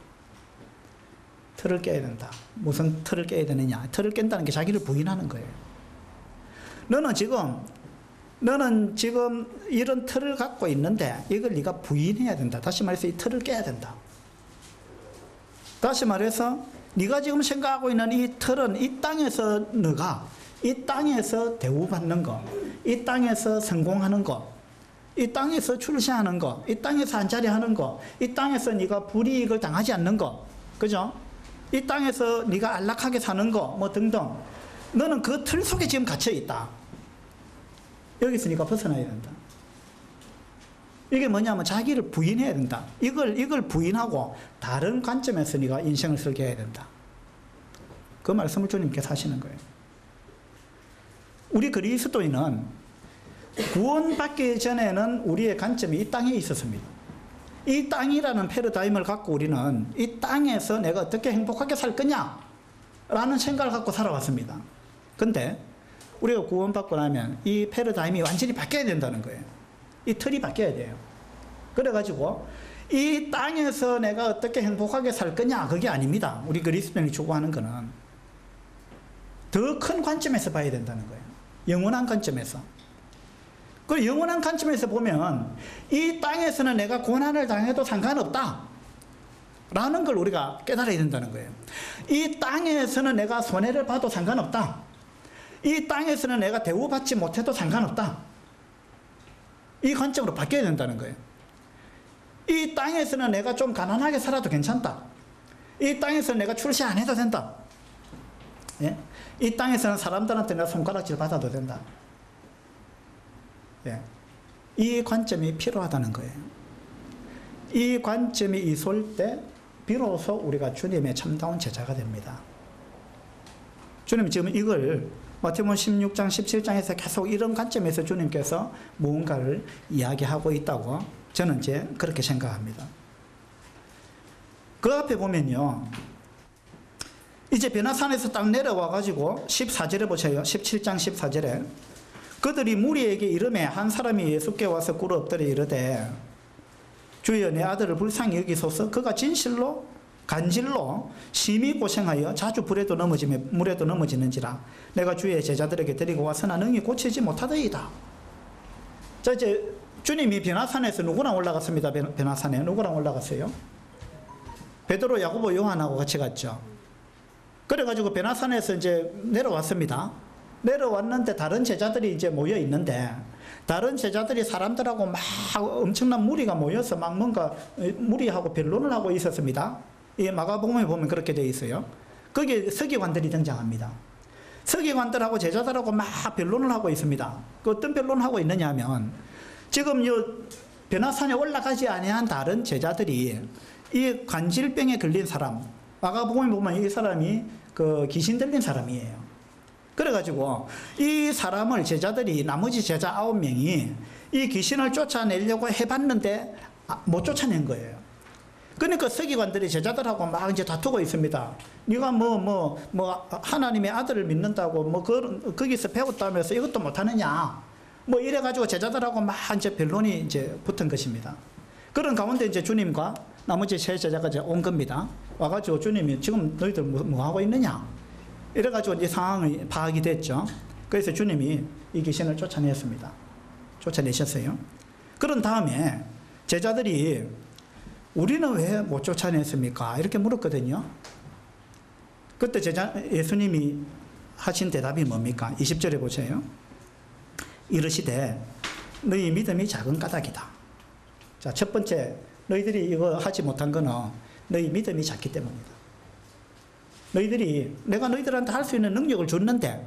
틀을 깨야 된다. 무슨 틀을 깨야 되느냐? 틀을 깬다는 게 자기를 부인하는 거예요. 너는 지금 이런 틀을 갖고 있는데 이걸 네가 부인해야 된다. 다시 말해서 이 틀을 깨야 된다. 다시 말해서 네가 지금 생각하고 있는 이 틀은 이 땅에서 너가 이 땅에서 대우받는 거, 이 땅에서 성공하는 거, 이 땅에서 출세하는 거, 이 땅에서 한자리 하는 거, 이 땅에서 네가 불이익을 당하지 않는 거, 그죠? 이 땅에서 네가 안락하게 사는 거, 뭐 등등. 너는 그 틀 속에 지금 갇혀 있다. 여기서 네가 벗어나야 된다. 이게 뭐냐면 자기를 부인해야 된다. 이걸 부인하고 다른 관점에서 네가 인생을 설계해야 된다. 그 말씀을 주님께서 하시는 거예요. 우리 그리스도인은 구원받기 전에는 우리의 관점이 이 땅에 있었습니다. 이 땅이라는 패러다임을 갖고 우리는 이 땅에서 내가 어떻게 행복하게 살 거냐 라는 생각을 갖고 살아왔습니다. 근데 우리가 구원받고 나면 이 패러다임이 완전히 바뀌어야 된다는 거예요. 이 틀이 바뀌어야 돼요. 그래가지고 이 땅에서 내가 어떻게 행복하게 살 거냐 그게 아닙니다. 우리 그리스도인이 추구하는 거는 더 큰 관점에서 봐야 된다는 거예요. 영원한 관점에서. 그 영원한 관점에서 보면 이 땅에서는 내가 고난을 당해도 상관없다 라는 걸 우리가 깨달아야 된다는 거예요. 이 땅에서는 내가 손해를 봐도 상관없다. 이 땅에서는 내가 대우받지 못해도 상관없다. 이 관점으로 바뀌어야 된다는 거예요. 이 땅에서는 내가 좀 가난하게 살아도 괜찮다. 이 땅에서는 내가 출세 안 해도 된다. 예? 이 땅에서는 사람들한테 내가 손가락질 받아도 된다. 예. 이 관점이 필요하다는 거예요. 이 관점이 있을 때 비로소 우리가 주님의 참다운 제자가 됩니다. 주님 지금 이걸 마태복음 16장 17장에서 계속 이런 관점에서 주님께서 무언가를 이야기하고 있다고 저는 이제 그렇게 생각합니다. 그 앞에 보면요, 이제 베나산에서 딱 내려와 가지고 14절에 보세요. 17장 14절에 그들이 무리에게 이르매 한 사람이 예수께 와서 꿇어 엎드려 이르되 주여 내 아들을 불쌍히 여기소서. 그가 진실로 간질로 심히 고생하여 자주 불에도 넘어지며 물에도 넘어지는지라 내가 주의 제자들에게 데리고 와서나 능히 고치지 못하더이다. 자, 이제 주님이 베나산에서 누구랑 올라갔습니다. 베나산에 누구랑 올라갔어요? 베드로, 야고보, 요한하고 같이 갔죠. 그래가지고 베나산에서 이제 내려왔습니다. 내려왔는데 다른 제자들이 이제 모여 있는데 다른 제자들이 사람들하고 막 엄청난 무리가 모여서 막 뭔가 무리하고 변론을 하고 있었습니다. 이 마가복음에 보면 그렇게 되어 있어요. 거기에 서기관들이 등장합니다. 서기관들하고 제자들하고 막 변론을 하고 있습니다. 그 어떤 변론을 하고 있느냐 하면 지금 이 베나산에 올라가지 아니한 다른 제자들이 이 관질병에 걸린 사람, 마가복음에 보면 이 사람이 그 귀신 들린 사람이에요. 그래가지고 이 사람을 제자들이 나머지 제자 9명이 이 귀신을 쫓아내려고 해봤는데 못 쫓아낸 거예요. 그러니까 서기관들이 제자들하고 막 이제 다투고 있습니다. 네가 하나님의 아들을 믿는다고 거기서 배웠다면서 이것도 못하느냐. 이래가지고 제자들하고 막 이제 변론이 이제 붙은 것입니다. 그런 가운데 이제 주님과 나머지 세 제자가 이제 온 겁니다. 와가지고 주님이 지금 너희들 뭐 하고 있느냐. 이래가지고 이제 상황이 파악이 됐죠. 그래서 주님이 이 귀신을 쫓아냈습니다. 쫓아내셨어요. 그런 다음에 제자들이 우리는 왜 못 쫓아냈습니까? 이렇게 물었거든요. 그때 예수님이 하신 대답이 뭡니까? 20절에 보세요. 이르시되 너희 믿음이 작은 까닭이다. 자, 첫 번째 너희들이 이거 하지 못한 거는 너희 믿음이 작기 때문이다. 내가 너희들한테 할 수 있는 능력을 줬는데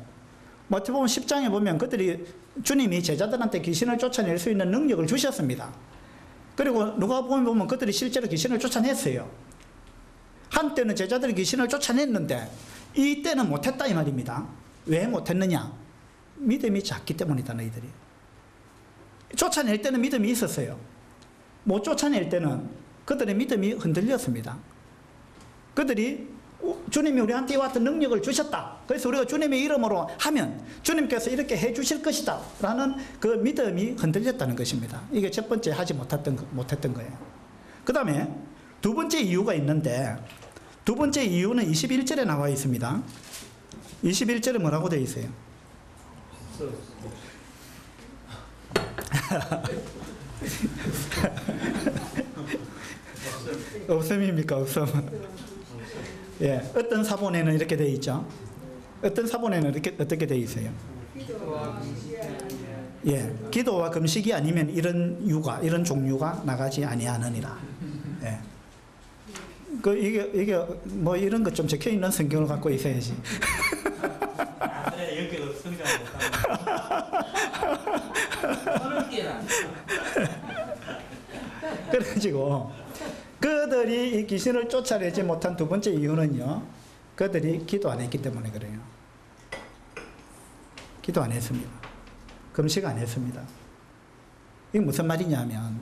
마태복음 10장에 보면 그들이 주님이 제자들한테 귀신을 쫓아낼 수 있는 능력을 주셨습니다. 그리고 누가복음에 보면 그들이 실제로 귀신을 쫓아냈어요. 한때는 제자들이 귀신을 쫓아냈는데 이때는 못했다 이 말입니다. 왜 못했느냐? 믿음이 작기 때문이다. 너희들이 쫓아낼 때는 믿음이 있었어요. 못 쫓아낼 때는 그들의 믿음이 흔들렸습니다. 그들이 주님이 우리한테 이와 같은 능력을 주셨다. 그래서 우리가 주님의 이름으로 하면 주님께서 이렇게 해 주실 것이다 라는 그 믿음이 흔들렸다는 것입니다. 이게 첫 번째 하지 못했던 거예요. 그 다음에 두 번째 이유가 있는데 두 번째 이유는 21절에 나와 있습니다. 21절에 뭐라고 되어 있어요? 없음입니까? 없음. 예, 어떤 사본에는 이렇게 되어 있죠. 어떤 사본에는 이렇게 어떻게 되어 있어요? 예, 기도와 금식이 아니면 이런 종류가 나가지 아니하느니라. 예. 이게 뭐 이런 것 좀 적혀 있는 성경을 갖고 있어야지. 여기가 없으니까 그래가지고 그들이 이 귀신을 쫓아내지 못한 두 번째 이유는요, 그들이 기도 안 했기 때문에 그래요. 기도 안 했습니다. 금식 안 했습니다. 이게 무슨 말이냐면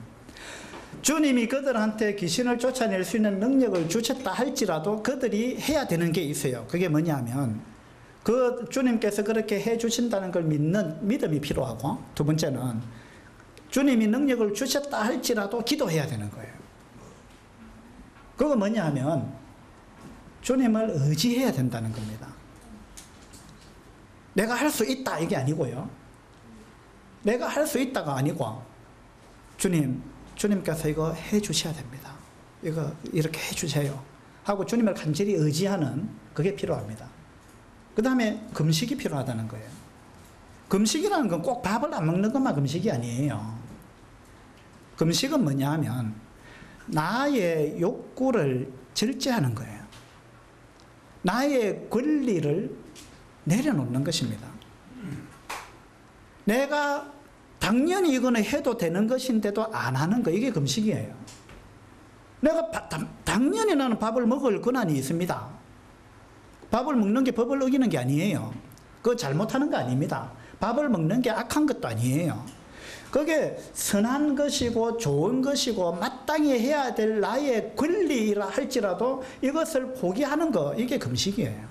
주님이 그들한테 귀신을 쫓아낼 수 있는 능력을 주셨다 할지라도 그들이 해야 되는 게 있어요. 그게 뭐냐면 그 주님께서 그렇게 해 주신다는 걸 믿는 믿음이 필요하고, 두 번째는 주님이 능력을 주셨다 할지라도 기도해야 되는 거예요. 그거 뭐냐 하면 주님을 의지해야 된다는 겁니다. 내가 할 수 있다 이게 아니고요. 내가 할 수 있다가 아니고 주님께서 이거 해 주셔야 됩니다. 이거 이렇게 해 주세요 하고 주님을 간절히 의지하는 그게 필요합니다. 그 다음에 금식이 필요하다는 거예요. 금식이라는 건 꼭 밥을 안 먹는 것만 금식이 아니에요. 금식은 뭐냐 하면 나의 욕구를 절제하는 거예요. 나의 권리를 내려놓는 것입니다. 내가 당연히 이거는 해도 되는 것인데도 안 하는 거, 이게 금식이에요. 내가 당연히 나는 밥을 먹을 권한이 있습니다. 밥을 먹는 게 법을 어기는 게 아니에요. 그거 잘못하는 거 아닙니다. 밥을 먹는 게 악한 것도 아니에요. 그게 선한 것이고 좋은 것이고 마땅히 해야 될 나의 권리라 할지라도 이것을 포기하는 거, 이게 금식이에요.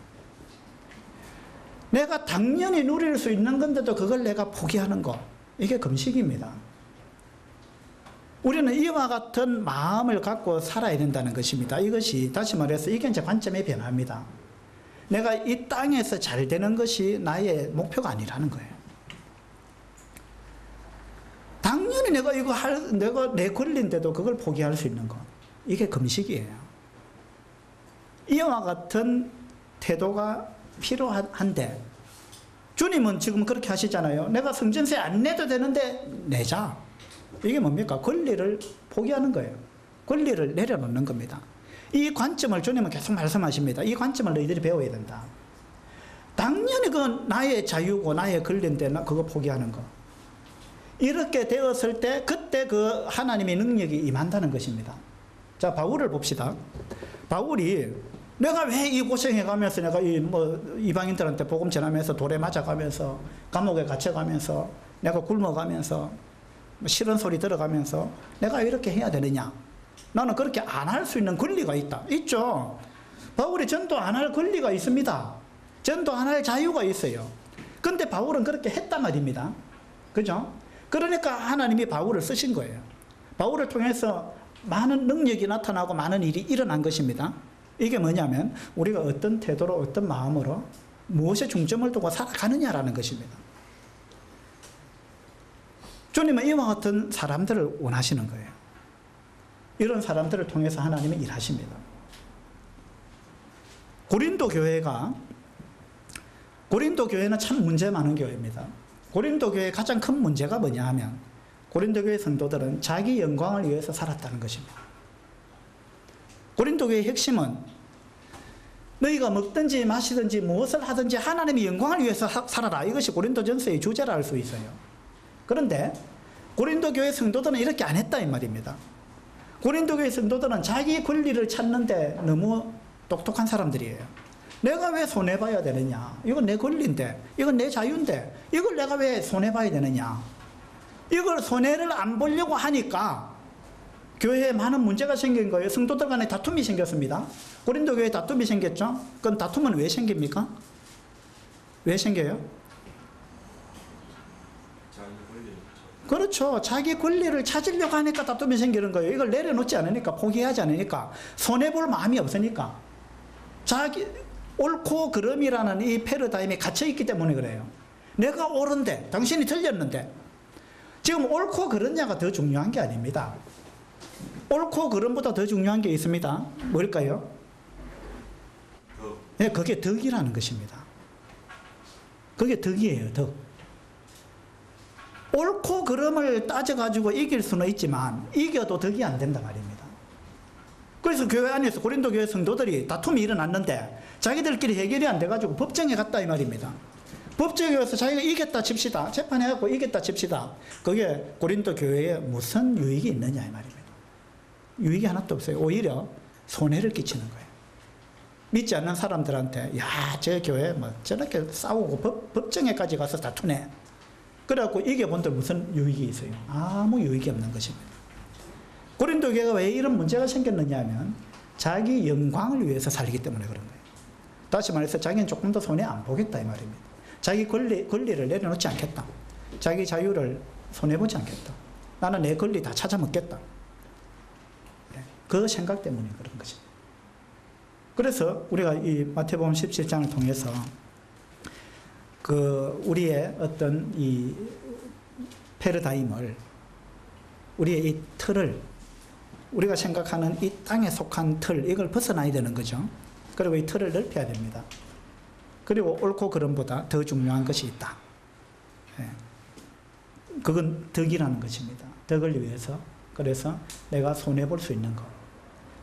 내가 당연히 누릴 수 있는 건데도 그걸 내가 포기하는 거, 이게 금식입니다. 우리는 이와 같은 마음을 갖고 살아야 된다는 것입니다. 이것이 다시 말해서 이게 이제 관점의 변화입니다. 내가 이 땅에서 잘 되는 것이 나의 목표가 아니라는 거예요. 당연히 내가 이거 내가 내 권리인데도 그걸 포기할 수 있는 거, 이게 금식이에요. 이와 같은 태도가 필요한데 주님은 지금 그렇게 하시잖아요. 내가 성전세 안 내도 되는데 내자. 이게 뭡니까? 권리를 포기하는 거예요. 권리를 내려놓는 겁니다. 이 관점을 주님은 계속 말씀하십니다. 이 관점을 너희들이 배워야 된다. 당연히 그건 나의 자유고 나의 권리인데 나 그거 포기하는 거. 이렇게 되었을 때 그때 그 하나님의 능력이 임한다는 것입니다. 자, 바울을 봅시다. 바울이 내가 왜 이 고생해가면서 내가 이방인들한테 복음 전하면서 돌에 맞아가면서 감옥에 갇혀가면서 내가 굶어가면서 싫은 소리 들어가면서 내가 이렇게 해야 되느냐. 나는 그렇게 안 할 수 있는 권리가 있다. 있죠. 바울이 전도 안 할 권리가 있습니다. 전도 안 할 자유가 있어요. 근데 바울은 그렇게 했단 말입니다. 그죠? 그러니까 하나님이 바울을 쓰신 거예요. 바울을 통해서 많은 능력이 나타나고 많은 일이 일어난 것입니다. 이게 뭐냐면 우리가 어떤 태도로 어떤 마음으로 무엇에 중점을 두고 살아가느냐라는 것입니다. 주님은 이와 같은 사람들을 원하시는 거예요. 이런 사람들을 통해서 하나님이 일하십니다. 고린도 교회는 참 문제 많은 교회입니다. 고린도 교회의 가장 큰 문제가 뭐냐 하면 고린도 교회 성도들은 자기 영광을 위해서 살았다는 것입니다. 고린도 교회의 핵심은 너희가 먹든지 마시든지 무엇을 하든지 하나님의 영광을 위해서 살아라. 이것이 고린도전서의 주제라 할 수 있어요. 그런데 고린도 교회 성도들은 이렇게 안 했다 이 말입니다. 고린도 교회 성도들은 자기 권리를 찾는데 너무 똑똑한 사람들이에요. 내가 왜 손해봐야 되느냐? 이건 내 권리인데, 이건 내 자유인데, 이걸 내가 왜 손해봐야 되느냐? 이걸 손해를 안 보려고 하니까 교회에 많은 문제가 생긴 거예요. 성도들 간에 다툼이 생겼습니다. 고린도 교회에 다툼이 생겼죠? 그럼 다툼은 왜 생깁니까? 왜 생겨요? 그렇죠. 자기 권리를 찾으려고 하니까 다툼이 생기는 거예요. 이걸 내려놓지 않으니까, 포기하지 않으니까, 손해볼 마음이 없으니까. 자기 옳고 그름이라는 이 패러다임에 갇혀있기 때문에 그래요. 내가 옳은데 당신이 틀렸는데 지금 옳고 그르냐가 더 중요한 게 아닙니다. 옳고 그름보다 더 중요한 게 있습니다. 뭘까요? 네, 그게 덕이라는 것입니다. 그게 덕이에요. 덕. 옳고 그름을 따져가지고 이길 수는 있지만 이겨도 덕이 안 된단 말입니다. 그래서 교회 안에서 고린도 교회 성도들이 다툼이 일어났는데 자기들끼리 해결이 안 돼가지고 법정에 갔다 이 말입니다. 법정에 가서 자기가 이겼다 칩시다. 재판해갖고 이겼다 칩시다. 그게 고린도 교회에 무슨 유익이 있느냐 이 말입니다. 유익이 하나도 없어요. 오히려 손해를 끼치는 거예요. 믿지 않는 사람들한테 야, 저 교회 뭐 저렇게 싸우고 법정에까지 가서 다투네. 그래갖고 이겨본들 무슨 유익이 있어요? 아무 유익이 없는 것입니다. 고린도 교회가 왜 이런 문제가 생겼느냐 하면 자기 영광을 위해서 살기 때문에 그런 거예요. 다시 말해서 자기는 조금 더 손해 안 보겠다 이 말입니다. 자기 권리를 내려놓지 않겠다. 자기 자유를 손해보지 않겠다. 나는 내 권리 다 찾아먹겠다. 그 생각 때문에 그런 것입니다. 그래서 우리가 이 마태복음 17장을 통해서 우리의 어떤 이 패러다임을, 우리의 이 틀을, 우리가 생각하는 이 땅에 속한 틀, 이걸 벗어나야 되는 거죠. 그리고 이 틀을 넓혀야 됩니다. 그리고 옳고 그름보다 더 중요한 것이 있다. 그건 덕이라는 것입니다. 덕을 위해서. 그래서 내가 손해볼 수 있는 것,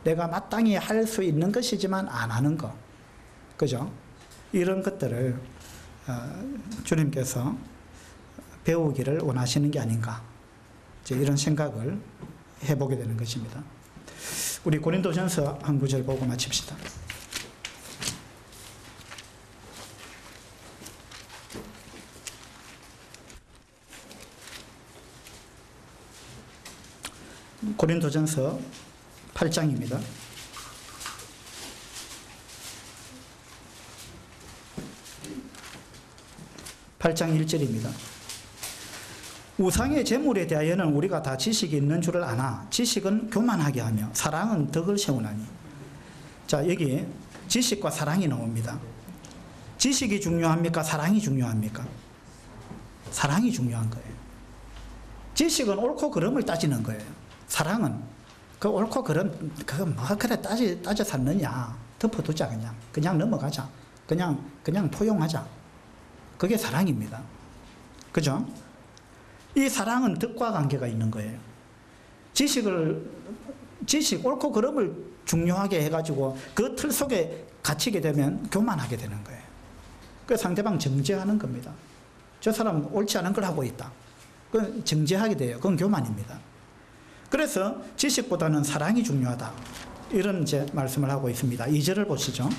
내가 마땅히 할 수 있는 것이지만 안 하는 것, 그죠? 이런 것들을 주님께서 배우기를 원하시는 게 아닌가, 이런 생각을 해보게 되는 것입니다. 우리 고린도전서 한 구절 보고 마칩시다. 고린도전서 8장입니다. 8장 1절입니다. 우상의 제물에 대하여는 우리가 다 지식이 있는 줄을 아나 지식은 교만하게 하며 사랑은 덕을 세우나니. 자, 여기 지식과 사랑이 나옵니다. 지식이 중요합니까? 사랑이 중요합니까? 사랑이 중요한 거예요. 지식은 옳고 그름을 따지는 거예요. 사랑은 그 옳고 그름, 그거 뭐 그래 따져 샀느냐, 덮어두자, 그냥 넘어가자, 그냥 포용하자. 그게 사랑입니다. 그죠? 이 사랑은 덕과 관계가 있는 거예요. 지식, 옳고 그름을 중요하게 해가지고 그 틀 속에 갇히게 되면 교만하게 되는 거예요. 그 상대방 정죄하는 겁니다. 저 사람 옳지 않은 걸 하고 있다. 그건 정죄하게 돼요. 그건 교만입니다. 그래서 지식보다는 사랑이 중요하다. 이런 이제 말씀을 하고 있습니다. 2절을 보시죠.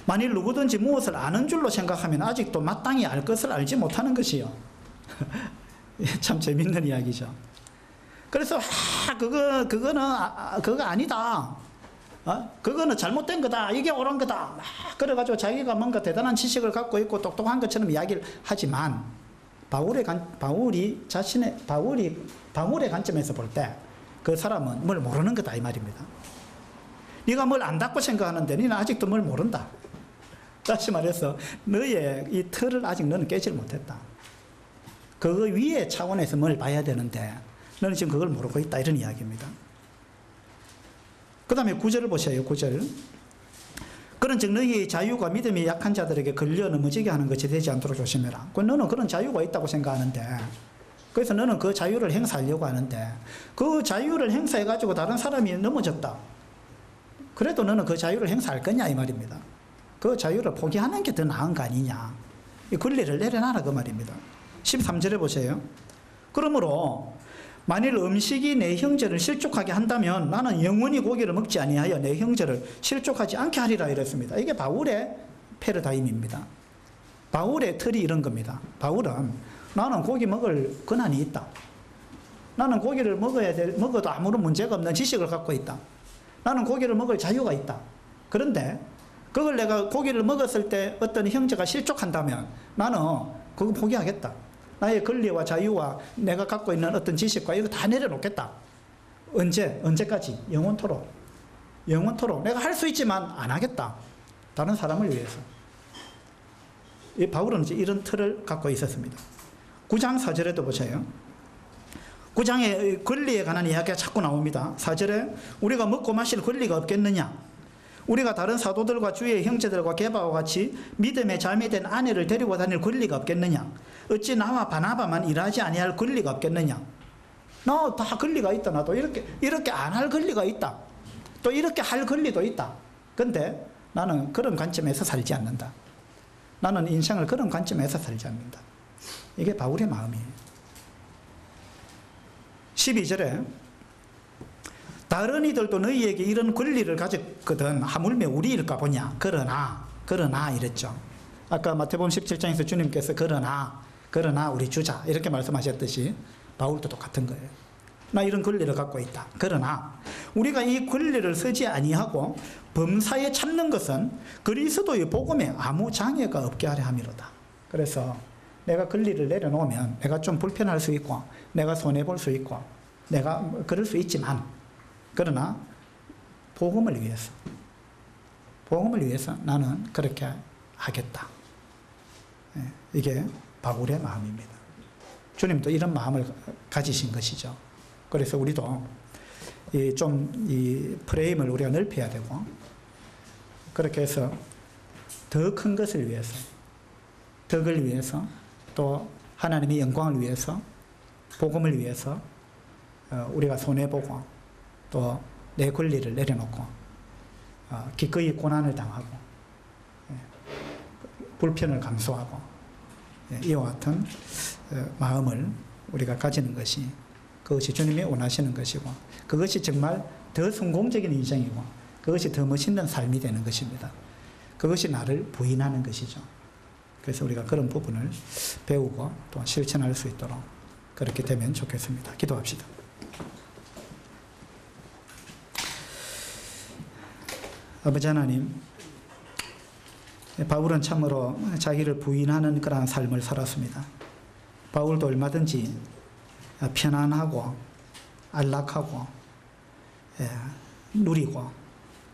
만일 누구든지 무엇을 아는 줄로 생각하면 아직도 마땅히 알 것을 알지 못하는 것이요. 참 재밌는 이야기죠. 그래서 그거 아니다. 그거는 잘못된 거다. 이게 옳은 거다. 막 그래가지고 자기가 뭔가 대단한 지식을 갖고 있고 똑똑한 것처럼 이야기를 하지만 바울의 관점에서 볼 때 그 사람은 뭘 모르는 거다 이 말입니다. 네가 뭘 안다고 생각하는데 너는 아직도 뭘 모른다. 다시 말해서 너의 이 틀을 아직 너는 깨질 못했다. 그 위에 차원에서 뭘 봐야 되는데 너는 지금 그걸 모르고 있다 이런 이야기입니다. 그 다음에 9절을 보세요. 9절. 그런즉 너희의 자유가 믿음이 약한 자들에게 걸려 넘어지게 하는 것이 되지 않도록 조심해라. 너는 그런 자유가 있다고 생각하는데 그래서 너는 그 자유를 행사하려고 하는데 그 자유를 행사해가지고 다른 사람이 넘어졌다. 그래도 너는 그 자유를 행사할 거냐 이 말입니다. 그 자유를 포기하는 게 더 나은 거 아니냐. 이 권리를 내려놔라 그 말입니다. 13절에 보세요. 그러므로 만일 음식이 내 형제를 실족하게 한다면 나는 영원히 고기를 먹지 아니하여 내 형제를 실족하지 않게 하리라 이랬습니다. 이게 바울의 패러다임입니다. 바울의 틀이 이런 겁니다. 바울은 나는 고기 먹을 권한이 있다. 나는 고기를 먹어도 아무런 문제가 없는 지식을 갖고 있다. 나는 고기를 먹을 자유가 있다. 그런데 그걸 내가 고기를 먹었을 때 어떤 형제가 실족한다면 나는 그거 포기하겠다. 나의 권리와 자유와 내가 갖고 있는 어떤 지식과 이거 다 내려놓겠다. 언제까지? 영원토록. 영원토록. 내가 할 수 있지만 안 하겠다. 다른 사람을 위해서. 이 바울은 이제 이런 틀을 갖고 있었습니다. 9장 4절에도 보세요. 9장의 권리에 관한 이야기가 자꾸 나옵니다. 4절에 우리가 먹고 마실 권리가 없겠느냐? 우리가 다른 사도들과 주의 형제들과 게바와 같이 믿음에 잠이 된 아내를 데리고 다닐 권리가 없겠느냐? 어찌 나와 바나바만 일하지 아니할 권리가 없겠느냐? 나 다 권리가 있다. 나도 이렇게 안 할 권리가 있다. 또 이렇게 할 권리도 있다. 근데 나는 그런 관점에서 살지 않는다. 나는 인생을 그런 관점에서 살지 않는다. 이게 바울의 마음이에요. 12절에 다른 이들도 너희에게 이런 권리를 가졌거든 하물며 우리일까 보냐. 그러나 이랬죠. 아까 마태복음 17장에서 주님께서 그러나 우리 주자 이렇게 말씀하셨듯이 바울도 똑같은 거예요. 나 이런 권리를 갖고 있다. 그러나 우리가 이 권리를 쓰지 아니하고 범사에 참는 것은 그리스도의 복음에 아무 장애가 없게 하려 함이로다. 그래서 내가 권리를 내려놓으면 내가 좀 불편할 수 있고 내가 손해볼 수 있고 내가 그럴 수 있지만 그러나 복음을 위해서 나는 그렇게 하겠다. 이게 바울의 마음입니다. 주님도 이런 마음을 가지신 것이죠. 그래서 우리도 이 프레임을 우리가 넓혀야 되고 그렇게 해서 더 큰 것을 위해서 덕을 위해서 또 하나님의 영광을 위해서 복음을 위해서 우리가 손해보고 또 내 권리를 내려놓고 기꺼이 고난을 당하고 불편을 감수하고 이와 같은 마음을 우리가 가지는 것이 그것이 주님이 원하시는 것이고 그것이 정말 더 성공적인 인생이고 그것이 더 멋있는 삶이 되는 것입니다. 그것이 나를 부인하는 것이죠. 그래서 우리가 그런 부분을 배우고 또 실천할 수 있도록 그렇게 되면 좋겠습니다. 기도합시다. 아버지 하나님, 바울은 참으로 자기를 부인하는 그러한 삶을 살았습니다. 바울도 얼마든지 편안하고 안락하고 누리고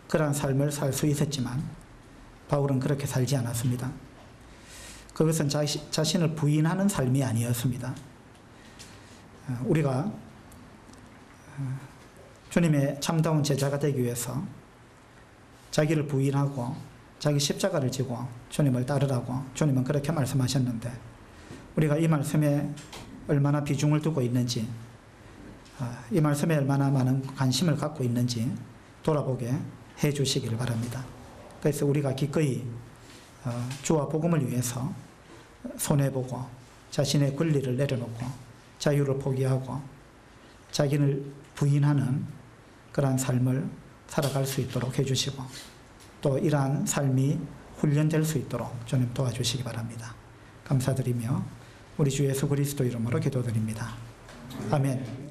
그러한 삶을 살 수 있었지만 바울은 그렇게 살지 않았습니다. 그것은 자신을 부인하는 삶이 아니었습니다. 우리가 주님의 참다운 제자가 되기 위해서 자기를 부인하고 자기 십자가를 지고 주님을 따르라고 주님은 그렇게 말씀하셨는데 우리가 이 말씀에 얼마나 비중을 두고 있는지 이 말씀에 얼마나 많은 관심을 갖고 있는지 돌아보게 해 주시기를 바랍니다. 그래서 우리가 기꺼이 주와 복음을 위해서 손해보고 자신의 권리를 내려놓고 자유를 포기하고 자기를 부인하는 그러한 삶을 살아갈 수 있도록 해주시고 또 이러한 삶이 훈련될 수 있도록 주님 도와주시기 바랍니다. 감사드리며 우리 주 예수 그리스도 이름으로 기도드립니다. 아멘.